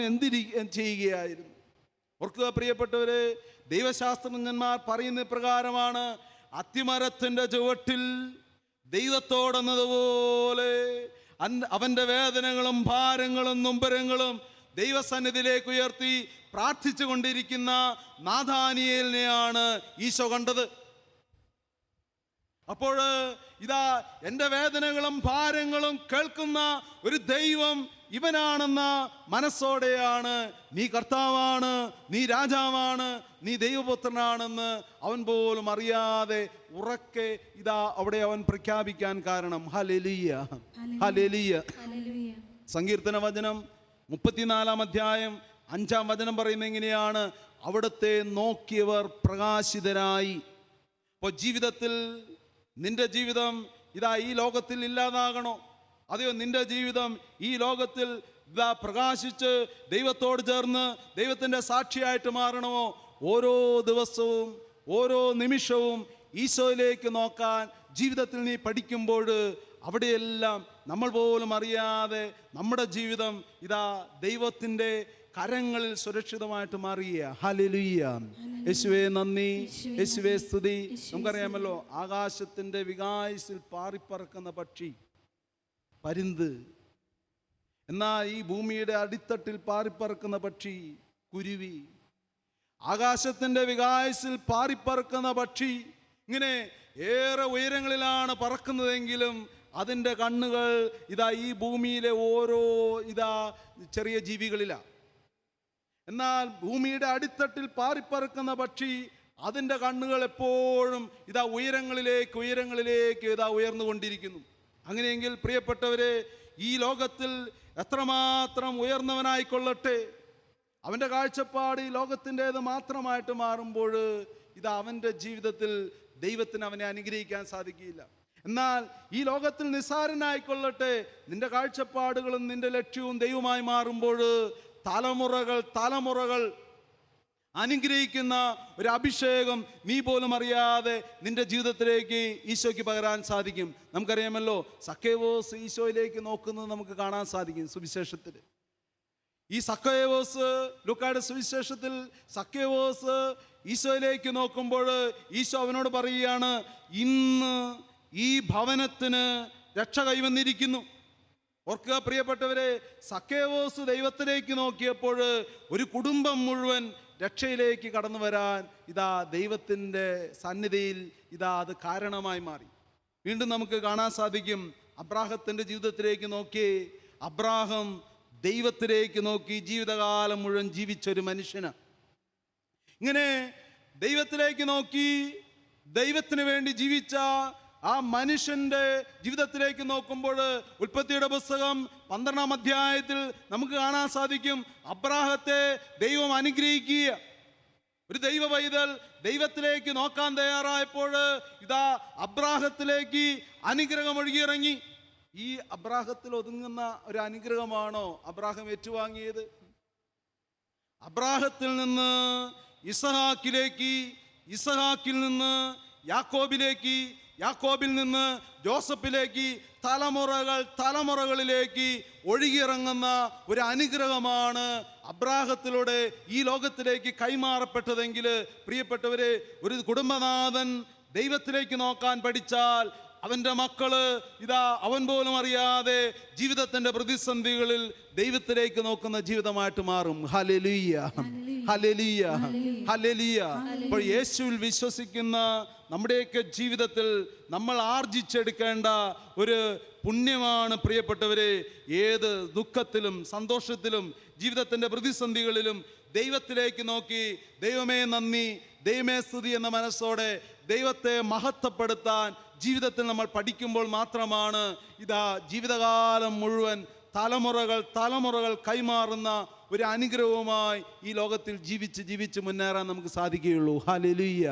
ചെയ്യുകയായിരുന്നു? ഓർക്കുക പ്രിയപ്പെട്ടവരെ, ദൈവശാസ്ത്രജ്ഞന്മാർ പറയുന്ന പ്രകാരമാണ്: അത്തിമരത്തിൻ്റെ ചുവട്ടിൽ ദൈവത്തോടെന്നതുപോലെ അവൻ്റെ വേദനകളും ഭാരങ്ങളും നൊമ്പരങ്ങളും ദൈവസന്നിധിയിലേക്ക് ഉയർത്തി പ്രാർത്ഥിച്ചു കൊണ്ടിരിക്കുന്ന നാഥാനിയേലിനെയാണ് ഈശോ കണ്ടത്. അപ്പോൾ എൻ്റെ വേദനകളും ഭാരങ്ങളും കേൾക്കുന്ന ഒരു ദൈവം ഇവനാണെന്ന മനസ്സോടെയാണ് നീ കർത്താവാണ്, നീ രാജാവാണ്, നീ ദൈവപുത്രനാണെന്ന് അവൻ പോലും അറിയാതെ ഉറക്കെ അവിടെ അവൻ പ്രഖ്യാപിക്കാൻ കാരണം. Hallelujah, hallelujah. സങ്കീർത്തന വചനം 34-ാം അധ്യായം 5-ാം വചനം പറയുന്നത് എങ്ങനെയാണ്? അവിടുത്തെ നോക്കിയവർ പ്രകാശിതരായി. അപ്പോൾ ജീവിതത്തിൽ നിന്റെ ജീവിതം ഈ ലോകത്തിൽ ഇല്ലാതാകണോ? അതെയോ നിന്റെ ജീവിതം ഈ ലോകത്തിൽ പ്രകാശിച്ച് ദൈവത്തോട് ചേർന്ന് ദൈവത്തിൻ്റെ സാക്ഷിയായിട്ട് മാറണമോ? ഓരോ ദിവസവും ഓരോ നിമിഷവും ഈശോയിലേക്ക് നോക്കാൻ ജീവിതത്തിൽ നീ പഠിക്കുമ്പോൾ അവിടെയെല്ലാം നമ്മൾ പോലും അറിയാതെ നമ്മുടെ ജീവിതം ദൈവത്തിൻ്റെ കരങ്ങളിൽ സുരക്ഷിതമായിട്ട് മാറിയ. ഹല്ലേലൂയ. യേശുവേ നന്ദി, യേശുവേ സ്തുതി. നമുക്കറിയാമല്ലോ, ആകാശത്തിൻ്റെ വികായസിൽ പാറിപ്പറക്കുന്ന പക്ഷി പരുന്ത്, എന്നാൽ ഈ ഭൂമിയുടെ അടിത്തട്ടിൽ പാറിപ്പറക്കുന്ന പക്ഷി കുരുവി. ആകാശത്തിൻ്റെ വികായസിൽ പാറിപ്പറക്കുന്ന പക്ഷി ഇങ്ങനെ ഏറെ ഉയരങ്ങളിലാണ് പറക്കുന്നതെങ്കിലും അതിൻ്റെ കണ്ണുകൾ ഈ ഭൂമിയിലെ ഓരോ ചെറിയ ജീവികളിലാണ്. എന്നാൽ ഭൂമിയുടെ അടിത്തട്ടിൽ പാറിപ്പറക്കുന്ന പക്ഷി അതിൻ്റെ കണ്ണുകൾ എപ്പോഴും ഉയരങ്ങളിലേക്ക് ഉയർന്നുകൊണ്ടിരിക്കുന്നു. അങ്ങനെയെങ്കിൽ പ്രിയപ്പെട്ടവരെ, ഈ ലോകത്തിൽ എത്രമാത്രം ഉയർന്നവനായിക്കൊള്ളട്ടെ, അവൻ്റെ കാഴ്ചപ്പാട് ഈ ലോകത്തിൻ്റേത് മാത്രമായിട്ട് മാറുമ്പോൾ ഇത് അവൻ്റെ ജീവിതത്തിൽ ദൈവത്തിന് അവനെ അനുഗ്രഹിക്കാൻ സാധിക്കില്ല. എന്നാൽ ഈ ലോകത്തിൽ നിസ്സാരനായിക്കൊള്ളട്ടെ, നിന്റെ കാഴ്ചപ്പാടുകളും നിന്റെ ലക്ഷ്യവും ദൈവമായി മാറുമ്പോൾ തലമുറകൾ അനുഗ്രഹിക്കുന്ന ഒരു അഭിഷേകം നീ പോലും അറിയാതെ നിന്റെ ജീവിതത്തിലേക്ക് ഈശോയ്ക്ക് പകരാൻ സാധിക്കും. നമുക്കറിയാമല്ലോ, സക്കേവോസ് ഈശോയിലേക്ക് നോക്കുന്നത് നമുക്ക് കാണാൻ സാധിക്കും സുവിശേഷത്തിൽ. ഈ സക്കേവോസ്, ലൂക്കായുടെ സുവിശേഷത്തിൽ സക്കേവോസ് ഈശോയിലേക്ക് നോക്കുമ്പോൾ ഈശോ അവനോട് പറയുകയാണ്, ഇന്ന് ഈ ഭവനത്തിന് രക്ഷ കൈവന്നിരിക്കുന്നു. ഓർക്കുക പ്രിയപ്പെട്ടവരെ, സക്കേവോസ് ദൈവത്തിലേക്ക് നോക്കിയപ്പോൾ ഒരു കുടുംബം മുഴുവൻ രക്ഷയിലേക്ക് കടന്നു വരാൻ ദൈവത്തിൻ്റെ സന്നിധിയിൽ അത് കാരണമായി മാറി. വീണ്ടും നമുക്ക് കാണാൻ സാധിക്കും, അബ്രാഹത്തിൻ്റെ ജീവിതത്തിലേക്ക് നോക്കി, അബ്രാഹം ദൈവത്തിലേക്ക് നോക്കി ജീവിതകാലം മുഴുവൻ ജീവിച്ചൊരു മനുഷ്യന്. ഇങ്ങനെ ദൈവത്തിലേക്ക് നോക്കി ദൈവത്തിന് വേണ്ടി ജീവിച്ച ആ മനുഷ്യന്റെ ജീവിതത്തിലേക്ക് നോക്കുമ്പോൾ ഉൽപ്പത്തിയുടെ പുസ്തകം 12-ാം അധ്യായത്തിൽ നമുക്ക് കാണാൻ സാധിക്കും, അബ്രാഹത്തെ ദൈവം അനുഗ്രഹിക്കുക. ഒരു ദൈവ പൈതൽ ദൈവത്തിലേക്ക് നോക്കാൻ തയ്യാറായപ്പോൾ അബ്രാഹത്തിലേക്ക് അനുഗ്രഹം ഒഴുകിയിറങ്ങി. ഈ അബ്രാഹത്തിൽ ഒതുങ്ങുന്ന ഒരു അനുഗ്രഹമാണോ അബ്രാഹം ഏറ്റുവാങ്ങിയത്? അബ്രാഹത്തിൽ നിന്ന് ഇസഹാക്കിലേക്ക്, ഇസഹാക്കിൽ നിന്ന് യാക്കോബിലേക്ക്, യാക്കോബിൽ നിന്ന് ജോസഫിലേക്ക്, തലമുറകളിലേക്ക് ഒഴുകിയിറങ്ങുന്ന ഒരു അനുഗ്രഹമാണ് അബ്രാഹത്തിലൂടെ ഈ ലോകത്തിലേക്ക് കൈമാറപ്പെട്ടതെങ്കിൽ, പ്രിയപ്പെട്ടവരെ, ഒരു കുടുംബനാഥൻ ദൈവത്തിലേക്ക് നോക്കാൻ പഠിച്ചാൽ അവൻ്റെ മക്കള് അവൻ പോലും അറിയാതെ ജീവിതത്തിൻ്റെ പ്രതിസന്ധികളിൽ ദൈവത്തിലേക്ക് നോക്കുന്ന ജീവിതമായിട്ട് മാറും. Hallelujah, hallelujah, hallelujah. അപ്പോൾ യേശുവിൽ വിശ്വസിക്കുന്ന നമ്മുടെയൊക്കെ ജീവിതത്തിൽ നമ്മൾ ആർജിച്ചെടുക്കേണ്ട ഒരു പുണ്യമാണ് പ്രിയപ്പെട്ടവരെ, ഏത് ദുഃഖത്തിലും സന്തോഷത്തിലും ജീവിതത്തിൻ്റെ പ്രതിസന്ധികളിലും ദൈവത്തിലേക്ക് നോക്കി ദൈവമേ നന്ദി, ദൈവമേ സ്തുതി എന്ന മനസ്സോടെ ദൈവത്തെ മഹത്വപ്പെടുത്താൻ ജീവിതത്തിൽ നമ്മൾ പഠിക്കുമ്പോൾ മാത്രമാണ് ജീവിതകാലം മുഴുവൻ തലമുറകൾ കൈമാറുന്ന ഒരു അനുഗ്രഹവുമായി ഈ ലോകത്തിൽ ജീവിച്ച് മുന്നേറാൻ നമുക്ക് സാധിക്കുകയുള്ളൂ. ഹല്ലേലൂയ.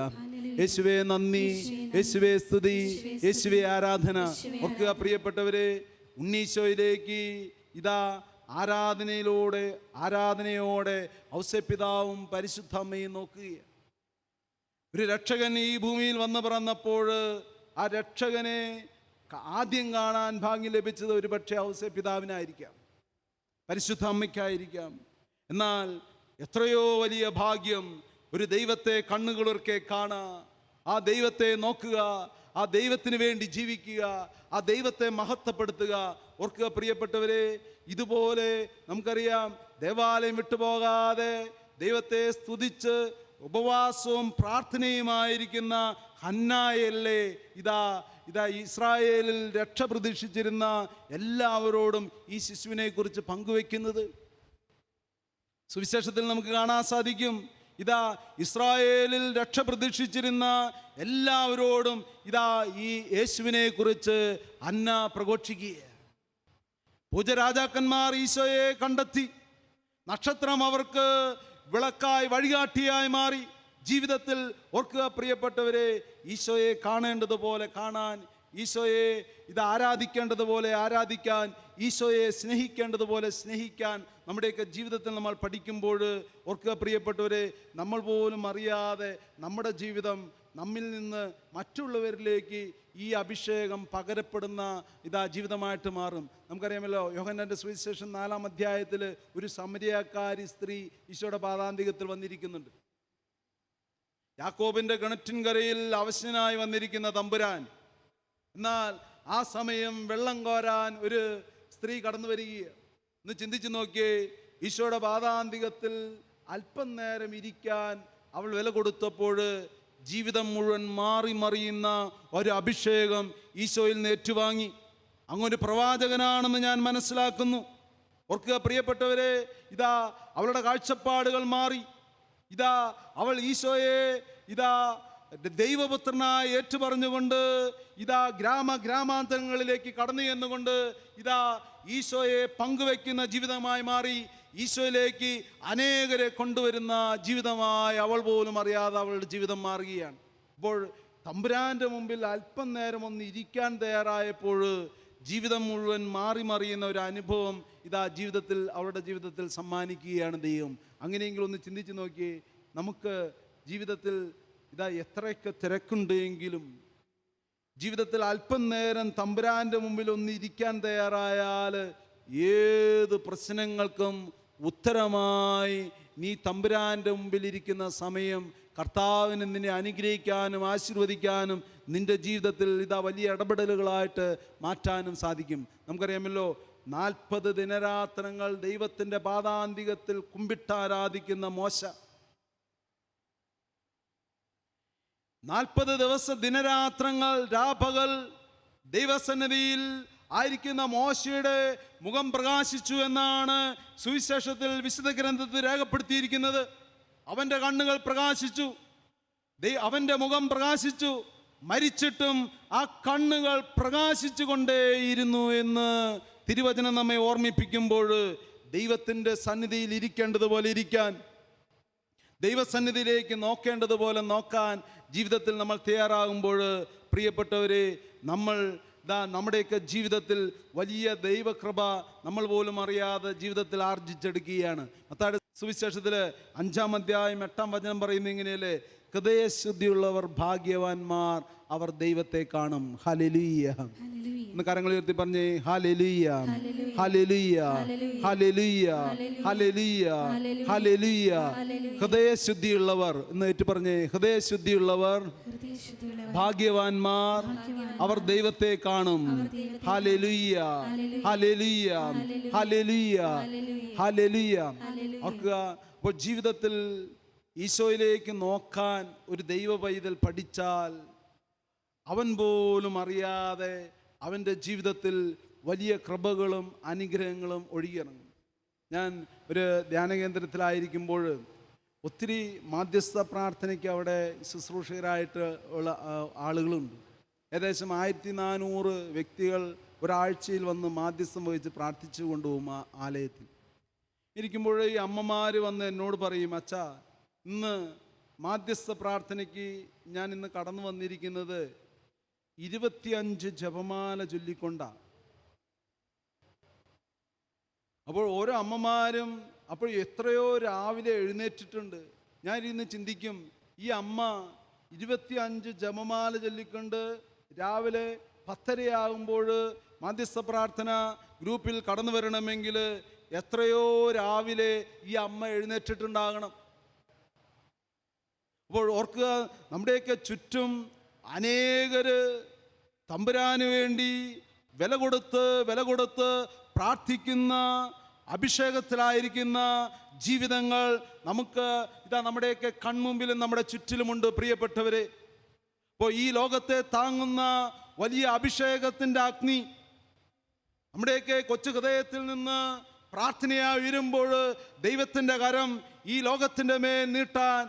യേശുവേ നന്ദി, യേശുവേ സ്തുതി, യേശുവേ ആരാധന. ഓർക്കുക പ്രിയപ്പെട്ടവരെ, ഉണ്ണീശോയിലേക്ക് ആരാധനയോടെ ഔസേപ്പിതാവും പരിശുദ്ധ അമ്മയും നോക്കുകയാണ്. ഒരു രക്ഷകൻ ഈ ഭൂമിയിൽ വന്ന് പിറന്നപ്പോൾ ആ രക്ഷകനെ ആദ്യം കാണാൻ ഭാഗ്യം ലഭിച്ചത് ഒരു പക്ഷേ ഔസേപ്പിതാവിനായിരിക്കാം, പരിശുദ്ധ അമ്മയ്ക്കായിരിക്കാം. എന്നാൽ എത്രയോ വലിയ ഭാഗ്യം ഒരു ദൈവത്തെ കണ്ണുകുളിർക്കെ കാണുക, ആ ദൈവത്തെ നോക്കുക, ആ ദൈവത്തിന് വേണ്ടി ജീവിക്കുക, ആ ദൈവത്തെ മഹത്വപ്പെടുത്തുക. ഓർക്കുക പ്രിയപ്പെട്ടവരെ, ഇതുപോലെ നമുക്കറിയാം, ദേവാലയം വിട്ടുപോകാതെ ദൈവത്തെ സ്തുതിച്ച് ഉപവാസവും പ്രാർത്ഥനയുമായിരിക്കുന്ന ഹന്നായല്ലേ ഇസ്രായേലിൽ രക്ഷ പ്രതീക്ഷിച്ചിരുന്ന എല്ലാവരോടും ഈ ശിശുവിനെ കുറിച്ച് പങ്കുവെക്കുന്നത്. സുവിശേഷത്തിൽ നമുക്ക് കാണാൻ സാധിക്കും, ഇസ്രായേലിൽ രക്ഷ പ്രതീക്ഷിച്ചിരുന്ന എല്ലാവരോടും ഈ യേശുവിനെ കുറിച്ച് ഹന്ന പ്രഘോഷിക്കുക. പൂജരാജാക്കന്മാർ ഈശോയെ കണ്ടെത്തി, നക്ഷത്രം അവർക്ക് വിളക്കായി വഴികാട്ടിയായി മാറി. ജീവിതത്തിൽ ഓർക്കുക പ്രിയപ്പെട്ടവരെ, ഈശോയെ കാണേണ്ടതുപോലെ കാണാൻ, ഈശോയെ ആരാധിക്കേണ്ടതുപോലെ ആരാധിക്കാൻ, ഈശോയെ സ്നേഹിക്കേണ്ടതുപോലെ സ്നേഹിക്കാൻ നമ്മുടെയൊക്കെ ജീവിതത്തിൽ നമ്മൾ പഠിക്കുമ്പോൾ ഓർക്കുക പ്രിയപ്പെട്ടവരെ, നമ്മൾ പോലും അറിയാതെ നമ്മുടെ ജീവിതം നമ്മിൽ നിന്ന് മറ്റുള്ളവരിലേക്ക് ഈ അഭിഷേകം പകരപ്പെടുന്ന ജീവിതമായിട്ട് മാറും. നമുക്കറിയാമല്ലോ, യോഹന്നാന്റെ സുവിശേഷം 4-ാം അധ്യായത്തിൽ ഒരു സമരിയാക്കാരി സ്ത്രീ ഈശോയുടെ പാദാന്തികത്തിൽ വന്നിരിക്കുന്നുണ്ട്. യാക്കോബിന്റെ കിണറ്റിൻകരയിൽ അവശനായി വന്നിരിക്കുന്ന തമ്പുരാൻ. എന്നാൽ ആ സമയം വെള്ളം കോരാൻ ഒരു സ്ത്രീ കടന്നു വരികയാണ്. ഒന്ന് ചിന്തിച്ചു നോക്കിയേ, ഈശോയുടെ പാദാന്തികത്തിൽ അല്പം നേരം ഇരിക്കാൻ അവൾ വില കൊടുത്തപ്പോൾ ജീവിതം മുഴുവൻ മാറി മറിയുന്ന ഒരു അഭിഷേകം ഈശോയിൽ നിന്ന് ഏറ്റുവാങ്ങി. അങ്ങൊരു പ്രവാചകനാണെന്ന് ഞാൻ മനസ്സിലാക്കുന്നു. ഓർക്കുക പ്രിയപ്പെട്ടവരെ, അവളുടെ കാഴ്ചപ്പാടുകൾ മാറി. അവൾ ഈശോയെ ദൈവപുത്രനായി ഏറ്റുപറഞ്ഞുകൊണ്ട് ഇതാ ഗ്രാമാന്തരങ്ങളിലേക്ക് കടന്നു ചെന്നുകൊണ്ട് ഇതാ ഈശോയെ പങ്കുവെക്കുന്ന ജീവിതമായി മാറി ഈശോയിലേക്ക് അനേകരെ കൊണ്ടുവരുന്ന ജീവിതമായി അവൾ പോലും അറിയാതെ അവളുടെ ജീവിതം മാറുകയാണ്. അപ്പോൾ തമ്പുരാൻ്റെ മുമ്പിൽ അല്പം നേരം ഒന്ന് ഇരിക്കാൻ തയ്യാറായപ്പോൾ ജീവിതം മുഴുവൻ മാറി മറിയുന്ന ഒരു അനുഭവം ഇതാ അവളുടെ ജീവിതത്തിൽ സമ്മാനിക്കുകയാണ് ദൈവം. അങ്ങനെയെങ്കിൽ ഒന്ന് ചിന്തിച്ച് നോക്കിയേ, നമുക്ക് ജീവിതത്തിൽ ഇതാ എത്രയൊക്കെ തിരക്കുണ്ടെങ്കിലും ജീവിതത്തിൽ അല്പം നേരം തമ്പുരാൻ്റെ മുമ്പിൽ ഒന്ന് ഇരിക്കാൻ തയ്യാറായാൽ ഏത് പ്രശ്നങ്ങൾക്കും ഉത്തരമായി നീ തമ്പുരാൻ്റെ മുമ്പിൽ ഇരിക്കുന്ന സമയം കർത്താവിന് നിന്നെ അനുഗ്രഹിക്കാനും ആശീർവദിക്കാനും നിന്റെ ജീവിതത്തിൽ ഇതാ വലിയ ഇടപെടലുകളായിട്ട് മാറ്റാനും സാധിക്കും. നമുക്കറിയാമല്ലോ, 40 ദിനരാത്രങ്ങൾ ദൈവത്തിൻ്റെ പാദാന്തികത്തിൽ കുമ്പിട്ടാരാധിക്കുന്ന മോശ, 40 ദിവസ ദിനരാത്രങ്ങൾ രാപകൽ ദൈവസന്നിധിയിൽ ആയിരിക്കുന്ന മോശയുടെ മുഖം പ്രകാശിച്ചു എന്നാണ് സുവിശേഷത്തിൽ വിശുദ്ധ ഗ്രന്ഥത്തിൽ രേഖപ്പെടുത്തിയിരിക്കുന്നത്. അവൻ്റെ കണ്ണുകൾ പ്രകാശിച്ചു, അവൻ്റെ മുഖം പ്രകാശിച്ചു, മരിച്ചിട്ടും ആ കണ്ണുകൾ പ്രകാശിച്ചു കൊണ്ടേയിരുന്നു എന്ന് തിരുവചനം നമ്മെ ഓർമ്മിപ്പിക്കുമ്പോൾ ദൈവത്തിൻ്റെ സന്നിധിയിൽ ഇരിക്കേണ്ടതുപോലെ ഇരിക്കാൻ, ദൈവസന്നിധിയിലേക്ക് നോക്കേണ്ടതുപോലെ നോക്കാൻ ജീവിതത്തിൽ നമ്മൾ തയ്യാറാകുമ്പോൾ പ്രിയപ്പെട്ടവരെ, നമ്മുടെയൊക്കെ ജീവിതത്തിൽ വലിയ ദൈവകൃപ നമ്മൾ പോലും അറിയാതെ ജീവിതത്തിൽ ആർജിച്ചെടുക്കുകയാണ്. മത്തായിയുടെ സുവിശേഷത്തിൽ 5-ാം അധ്യായം 8-ാം വചനം പറയുന്നത് ഇങ്ങനെയല്ലേ, ഹൃദയശുദ്ധിയുള്ളവർ ഭാഗ്യവാന്മാർ, അവർ ദൈവത്തെ കാണും. ഹല്ലേലൂയ. ഒന്ന് കരങ്ങൾ ഉയർത്തി പറഞ്ഞേ, hallelujah, hallelujah, hallelujah, hallelujah, hallelujah. ഹൃദയശുദ്ധിയുള്ളവർ എന്ന് ഏറ്റു പറഞ്ഞേ, ഹൃദയശുദ്ധിയുള്ളവർ ഭാഗ്യവാന്മാർ, അവർ ദൈവത്തെ കാണും. Hallelujah, hallelujah, hallelujah, hallelujah. ഓർക്കുക, അപ്പോൾ ജീവിതത്തിൽ ഈശോയിലേക്ക് നോക്കാൻ ഒരു ദൈവ പൈതൽ പഠിച്ചാൽ അവൻ പോലും അറിയാതെ അവൻ്റെ ജീവിതത്തിൽ വലിയ കൃപകളും അനുഗ്രഹങ്ങളും ഒഴുകിയിറങ്ങും. ഞാൻ ഒരു ധ്യാനകേന്ദ്രത്തിലായിരിക്കുമ്പോൾ ഒത്തിരി മാധ്യസ്ഥ പ്രാർത്ഥനയ്ക്ക് അവിടെ ശുശ്രൂഷകരായിട്ട് ഉള്ള ആളുകളുണ്ട്. ഏകദേശം 1400 വ്യക്തികൾ ഒരാഴ്ചയിൽ വന്ന് മാധ്യസ്ഥം വഹിച്ച് പ്രാർത്ഥിച്ചു കൊണ്ടുപോകും ആ ആലയത്തിൽ. ഇരിക്കുമ്പോൾ ഈ അമ്മമാർ വന്ന് എന്നോട് പറയും, അച്ഛാ, ഇന്ന് മാധ്യസ്ഥ പ്രാർത്ഥനയ്ക്ക് ഞാൻ ഇന്ന് കടന്നു വന്നിരിക്കുന്നത് 25 ജപമാല ചൊല്ലിക്കൊണ്ടാണ്. അപ്പോൾ ഓരോ അമ്മമാരും അപ്പോൾ എത്രയോ രാവിലെ എഴുന്നേറ്റിട്ടുണ്ട്. ഞാൻ ഇന്ന് ചിന്തിക്കും, ഈ അമ്മ 25 ജപമാല ചൊല്ലിക്കൊണ്ട് രാവിലെ 10:30 മാധ്യസ്ഥ പ്രാർത്ഥന ഗ്രൂപ്പിൽ കടന്നു വരണമെങ്കിൽ എത്രയോ രാവിലെ ഈ അമ്മ എഴുന്നേറ്റിട്ടുണ്ടാകണം. അപ്പോൾ ഓർക്കുക, നമ്മുടെയൊക്കെ ചുറ്റും അനേകര് തമ്പുരാന് വേണ്ടി വില കൊടുത്ത് പ്രാർത്ഥിക്കുന്ന, അഭിഷേകത്തിലായിരിക്കുന്ന ജീവിതങ്ങൾ നമുക്ക് നമ്മുടെയൊക്കെ കൺമുമ്പിലും നമ്മുടെ ചുറ്റിലുമുണ്ട് പ്രിയപ്പെട്ടവരെ. അപ്പോൾ ഈ ലോകത്തെ താങ്ങുന്ന വലിയ അഭിഷേകത്തിൻ്റെ അഗ്നി നമ്മുടെയൊക്കെ കൊച്ചു ഹൃദയത്തിൽ നിന്ന് പ്രാർത്ഥനയായി ഉയരുമ്പോൾ ദൈവത്തിൻ്റെ കരം ഈ ലോകത്തിൻ്റെ മേൽ നീട്ടാൻ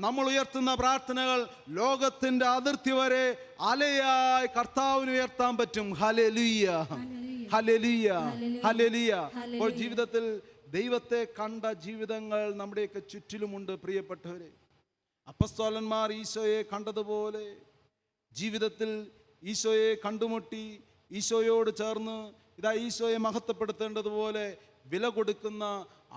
നമ്മൾ ഉയർത്തുന്ന പ്രാർത്ഥനകൾ ലോകത്തിൻ്റെ അതിർത്തി വരെ അലയായി കർത്താവിന് ഉയർത്താൻ പറ്റും. Hallelujah, hallelujah, hallelujah. അപ്പോൾ ജീവിതത്തിൽ ദൈവത്തെ കണ്ട ജീവിതങ്ങൾ നമ്മുടെയൊക്കെ ചുറ്റിലുമുണ്ട് പ്രിയപ്പെട്ടവരെ. അപ്പസ്തോലന്മാർ ഈശോയെ കണ്ടതുപോലെ ജീവിതത്തിൽ ഈശോയെ കണ്ടുമുട്ടി ഈശോയോട് ചേർന്ന് ഈശോയെ മഹത്വപ്പെടുത്തേണ്ടതുപോലെ വില കൊടുക്കുന്ന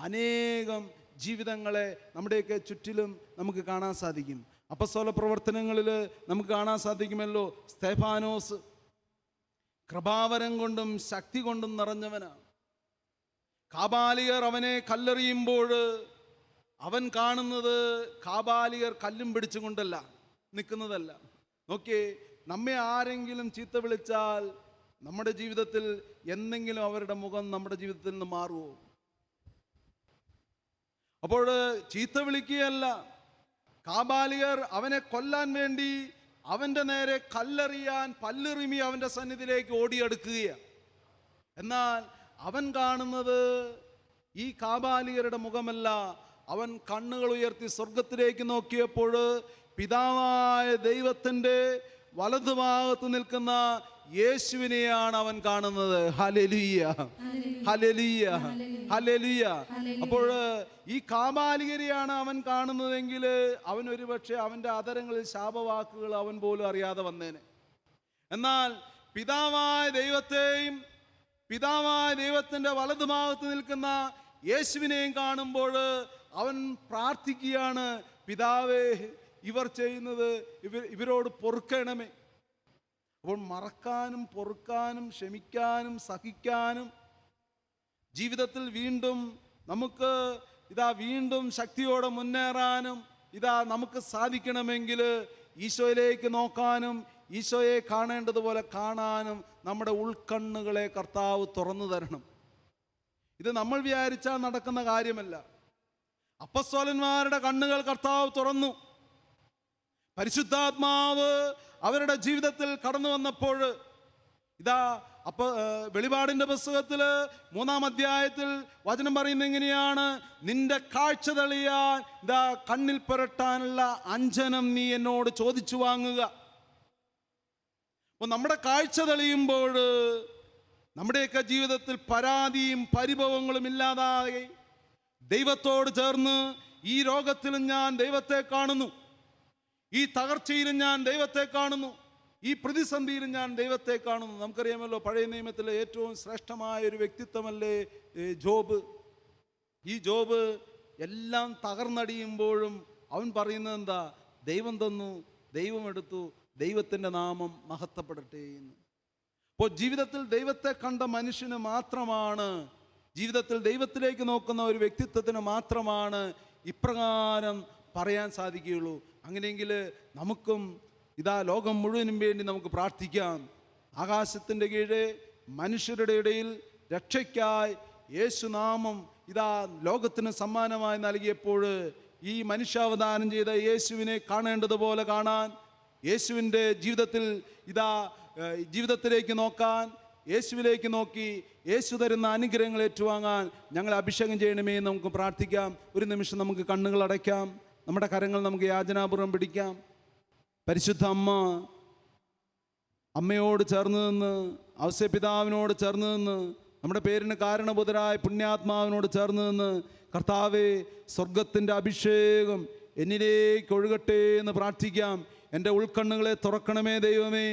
അനേകം ജീവിതങ്ങളെ നമ്മുടെയൊക്കെ ചുറ്റിലും നമുക്ക് കാണാൻ സാധിക്കും. അപ്പസ്തോല പ്രവർത്തനങ്ങളിൽ നമുക്ക് കാണാൻ സാധിക്കുമല്ലോ, സ്തെഫാനോസ് കൃപാവരം കൊണ്ടും ശക്തി കൊണ്ടും നിറഞ്ഞവനാണ്. കാബാലികർ അവനെ കല്ലെറിയുമ്പോൾ അവൻ കാണുന്നത് കാബാലികർ കല്ലും പിടിച്ചുകൊണ്ടല്ല നിൽക്കുന്നതല്ല. നോക്കിയേ, നമ്മെ ആരെങ്കിലും ചീത്ത വിളിച്ചാൽ നമ്മുടെ ജീവിതത്തിൽ എന്തെങ്കിലും അവരുടെ മുഖം നമ്മുടെ ജീവിതത്തിൽ നിന്ന് മാറുമോ? അപ്പോൾ ചീത്ത വിളിക്കുകയല്ല, കാബാലികർ അവനെ കൊല്ലാൻ വേണ്ടി അവൻ്റെ നേരെ കല്ലെറിയാൻ പല്ലെറിമി അവൻ്റെ സന്നിധിയിലേക്ക് ഓടിയെടുക്കുകയാണ്. എന്നാൽ അവൻ കാണുന്നത് ഈ കാബാലികരുടെ മുഖമല്ല. അവൻ കണ്ണുകൾ ഉയർത്തി സ്വർഗത്തിലേക്ക് നോക്കിയപ്പോൾ പിതാവായ ദൈവത്തിൻ്റെ വലതുഭാഗത്ത് നിൽക്കുന്ന യേശുവിനെയാണ് അവൻ കാണുന്നത്. Hallelujah, hallelujah, hallelujah. അപ്പോൾ ഈ കാമാലികരെയാണ് അവൻ കാണുന്നതെങ്കിൽ അവൻ ഒരുപക്ഷെ അവൻ്റെ അധരങ്ങളിൽ ശാപവാക്കുകൾ അവൻ പോലും അറിയാതെ വന്നേനെ. എന്നാൽ പിതാവായ ദൈവത്തെയും പിതാവായ ദൈവത്തിൻ്റെ വലതുഭാഗത്ത് നിൽക്കുന്ന യേശുവിനെയും കാണുമ്പോൾ അവൻ പ്രാർത്ഥിക്കുകയാണ്, പിതാവേ, ഇവർ ചെയ്യുന്നത് ഇവരോട് പൊറുക്കണമേ. അപ്പോൾ മറക്കാനും പൊറുക്കാനും ക്ഷമിക്കാനും സഹിക്കാനും ജീവിതത്തിൽ വീണ്ടും നമുക്ക് വീണ്ടും ശക്തിയോടെ മുന്നേറാനും നമുക്ക് സാധിക്കണമെങ്കിൽ ഈശോയിലേക്ക് നോക്കാനും ഈശോയെ കാണേണ്ടതുപോലെ കാണാനും നമ്മുടെ ഉൾക്കണ്ണുകളെ കർത്താവ് തുറന്നു തരണം. ഇത് നമ്മൾ വിചാരിച്ചാൽ നടക്കുന്ന കാര്യമല്ല. അപ്പസ്തോലന്മാരുടെ കണ്ണുകൾ കർത്താവ് തുറന്നു. പരിശുദ്ധാത്മാവ് അവരുടെ ജീവിതത്തിൽ കടന്നു വന്നപ്പോൾ വെളിപാടിന്റെ പുസ്തകത്തിൽ 3-ാം അധ്യായത്തിൽ വചനം പറയുന്നത് എങ്ങനെയാണ്? നിന്റെ കാഴ്ച തെളിയാൻ കണ്ണിൽ പുരട്ടാനുള്ള അഞ്ജനം നീ എന്നോട് ചോദിച്ചു വാങ്ങുക. അപ്പോൾ നമ്മുടെ കാഴ്ച തെളിയുമ്പോൾ നമ്മുടെയൊക്കെ ജീവിതത്തിൽ പരാതിയും പരിഭവങ്ങളും ഇല്ലാതായി ദൈവത്തോട് ചേർന്ന് ഈ രോഗത്തിലും ഞാൻ ദൈവത്തെ കാണുന്നു, ഈ തകർച്ചയിലും ഞാൻ ദൈവത്തെ കാണുന്നു, ഈ പ്രതിസന്ധിയിലും ഞാൻ ദൈവത്തെ കാണുന്നു. നമുക്കറിയാമല്ലോ, പഴയ നിയമത്തിലെ ഏറ്റവും ശ്രേഷ്ഠമായ ഒരു വ്യക്തിത്വമല്ലേ ജോബ്. ഈ ജോബ് എല്ലാം തകർന്നടിയുമ്പോഴും അവൻ പറയുന്നത് എന്താ? ദൈവം തന്നു, ദൈവം എടുത്തു, ദൈവത്തിൻ്റെ നാമം മഹത്വപ്പെടട്ടെ എന്ന്. അപ്പോൾ ജീവിതത്തിൽ ദൈവത്തെ കണ്ട മനുഷ്യന് മാത്രമാണ്, ജീവിതത്തിൽ ദൈവത്തിലേക്ക് നോക്കുന്ന ഒരു വ്യക്തിത്വത്തിന് മാത്രമാണ് ഇപ്രകാരം പറയാൻ സാധിക്കുകയുള്ളൂ. അങ്ങനെയെങ്കിൽ നമുക്കും ലോകം മുഴുവനും വേണ്ടി നമുക്ക് പ്രാർത്ഥിക്കാം. ആകാശത്തിൻ്റെ കീഴെ മനുഷ്യരുടെ ഇടയിൽ രക്ഷയ്ക്കായി യേശുനാമം ലോകത്തിന് സമ്മാനമായി നൽകിയപ്പോൾ ഈ മനുഷ്യാവതാരം ചെയ്ത യേശുവിനെ കാണേണ്ടതുപോലെ കാണാൻ, യേശുവിൻ്റെ ജീവിതത്തിൽ ജീവിതത്തിലേക്ക് നോക്കാൻ, യേശുവിലേക്ക് നോക്കി യേശു തരുന്ന അനുഗ്രഹങ്ങൾ ഏറ്റുവാങ്ങാൻ ഞങ്ങളെ അഭിഷേകം ചെയ്യണമേ എന്ന് നമുക്ക് പ്രാർത്ഥിക്കാം. ഒരു നിമിഷം നമുക്ക് കണ്ണുകൾ അടയ്ക്കാം, നമ്മുടെ കരങ്ങൾ നമുക്ക് യാചനാപൂർവ്വം പിടിക്കാം. പരിശുദ്ധ അമ്മയോട് ചേർന്ന് നിന്ന്, ഔസേപിതാവിനോട് ചേർന്ന് നിന്ന്, നമ്മുടെ പേരിന് കാരണബുധരായ പുണ്യാത്മാവിനോട് ചേർന്ന് നിന്ന്, കർത്താവേ, സ്വർഗത്തിൻ്റെ അഭിഷേകം എന്നിലേക്ക് ഒഴുകട്ടെ എന്ന് പ്രാർത്ഥിക്കാം. എൻ്റെ ഉൾക്കണ്ണുകളെ തുറക്കണമേ ദൈവമേ.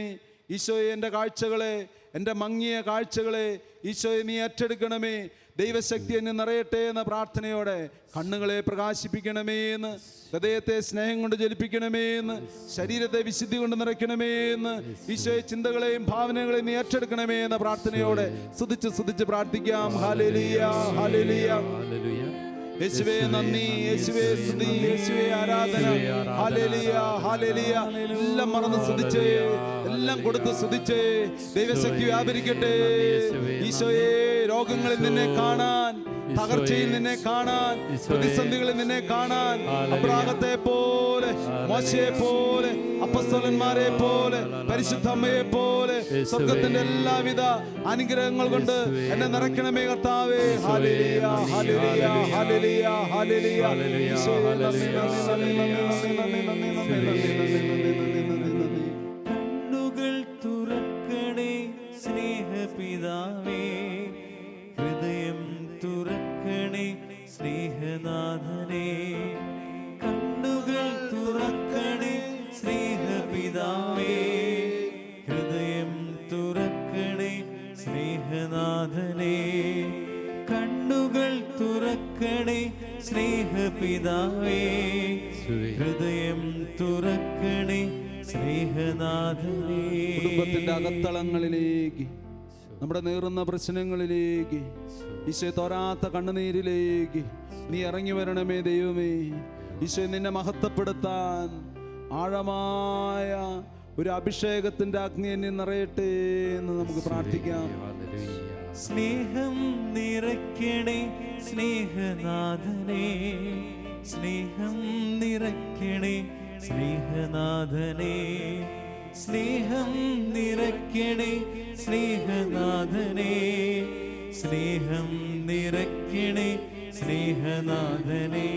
ഈശോയെ, എൻ്റെ കാഴ്ചകളെ, എൻ്റെ മങ്ങിയ കാഴ്ചകളെ ഈശോയെ നീ ഏറ്റെടുക്കണമേ. ദൈവശക്തി എന്നെ നിറയട്ടെ എന്ന പ്രാർത്ഥനയോടെ കണ്ണുകളെ പ്രകാശിപ്പിക്കണമേ എന്ന്, ഹൃദയത്തെ സ്നേഹം കൊണ്ട് ജ്വലിപ്പിക്കണമേ എന്ന്, ശരീരത്തെ വിശുദ്ധി കൊണ്ട് നിറയ്ക്കണമേ എന്ന്, ഈശോയെ ചിന്തകളെയും ഭാവനകളെയും നീ ഏറ്റെടുക്കണമേ എന്ന പ്രാർത്ഥനയോടെ സ്തുതിച്ച് പ്രാർത്ഥിക്കാം. ഹല്ലേലൂയ, ഹല്ലേലൂയ, യേശുവേ നന്ദി, യേശുവേ സ്തുതി, യേശുവേ ആരാധന. Hallelujah, hallelujah. എല്ലാം മറന്ന് സ്തുതിച്ചേ, എല്ലാം കൊടുത്ത് സ്തുതിച്ചേ. ദൈവശക്തി വ്യാപരിക്കട്ടെ. ഈശോയെ, രോഗങ്ങളിൽ നിന്നെ കാണാൻ, തകർച്ചയിൽ നിന്നെ കാണാൻ, പ്രതിസന്ധികളിൽ നിന്നെ കാണാൻ, അബ്രാഹത്തെ പോലെ, മോശയെ പോലെ, അപ്പസ്തോലന്മാരെ പോലെ, പരിശുദ്ധ അമ്മയെ പോലെ സ്വർഗത്തിന്റെ എല്ലാവിധ അനുഗ്രഹങ്ങൾ കൊണ്ട് എന്നെ നിറയ്ക്കണമേ കർത്താവേ. Hallelujah, hallelujah, hallelujah, hallelujah. ഈശോയെ നന്ദി, നന്ദി, നന്ദി, നന്ദി, നന്ദി, നന്ദി, നന്ദി, നന്ദി, നന്ദി, നന്ദി, നന്ദി, നന്ദി. കണ്ണുകൾ തുറക്കണേ സ്നേഹപിതാവേ, ഹൃദയം തുറക്കണേ സ്നേഹനാഥനേ. കണ്ണുകൾ തുറക്കണേ സ്നേഹപിതാവേ, ഹൃദയം തുറക്കണേ സ്നേഹനാഥനേ. കണ്ണുകൾ തുറക്കണേ സ്നേഹപിതാവേ, ഹൃദയം തുറക്കണേ സ്നേഹനാഥനേ. കുടുംബത്തിന്റെ അകത്തളങ്ങളിലേക്ക്, നമ്മുടെ നേറുന്ന പ്രശ്നങ്ങളിലേക്ക്, ഈശോ തോരാത്ത കണ്ണുനീരിലേക്ക് നീ ഇറങ്ങി വരണമേ ദൈവമേ. ഈശോ നിന്നെ മഹത്വപ്പെടുത്താൻ ആഴമായ ഒരു അഭിഷേകത്തിന്റെ അഗ്നി എന്നെ നിറയട്ടെ എന്ന് നമുക്ക് പ്രാർത്ഥിക്കാം. സ്നേഹം നിറയ്ക്കണേ സ്നേഹനാഥനേ, സ്നേഹം നിറയ്ക്കണേ സ്നേഹനാഥനേ. സ്നേഹം നിറയ്ക്കണേ സ്നേഹനാഥനേ, സ്നേഹം നിറയ്ക്കണേ സ്നേഹനാഥനേ.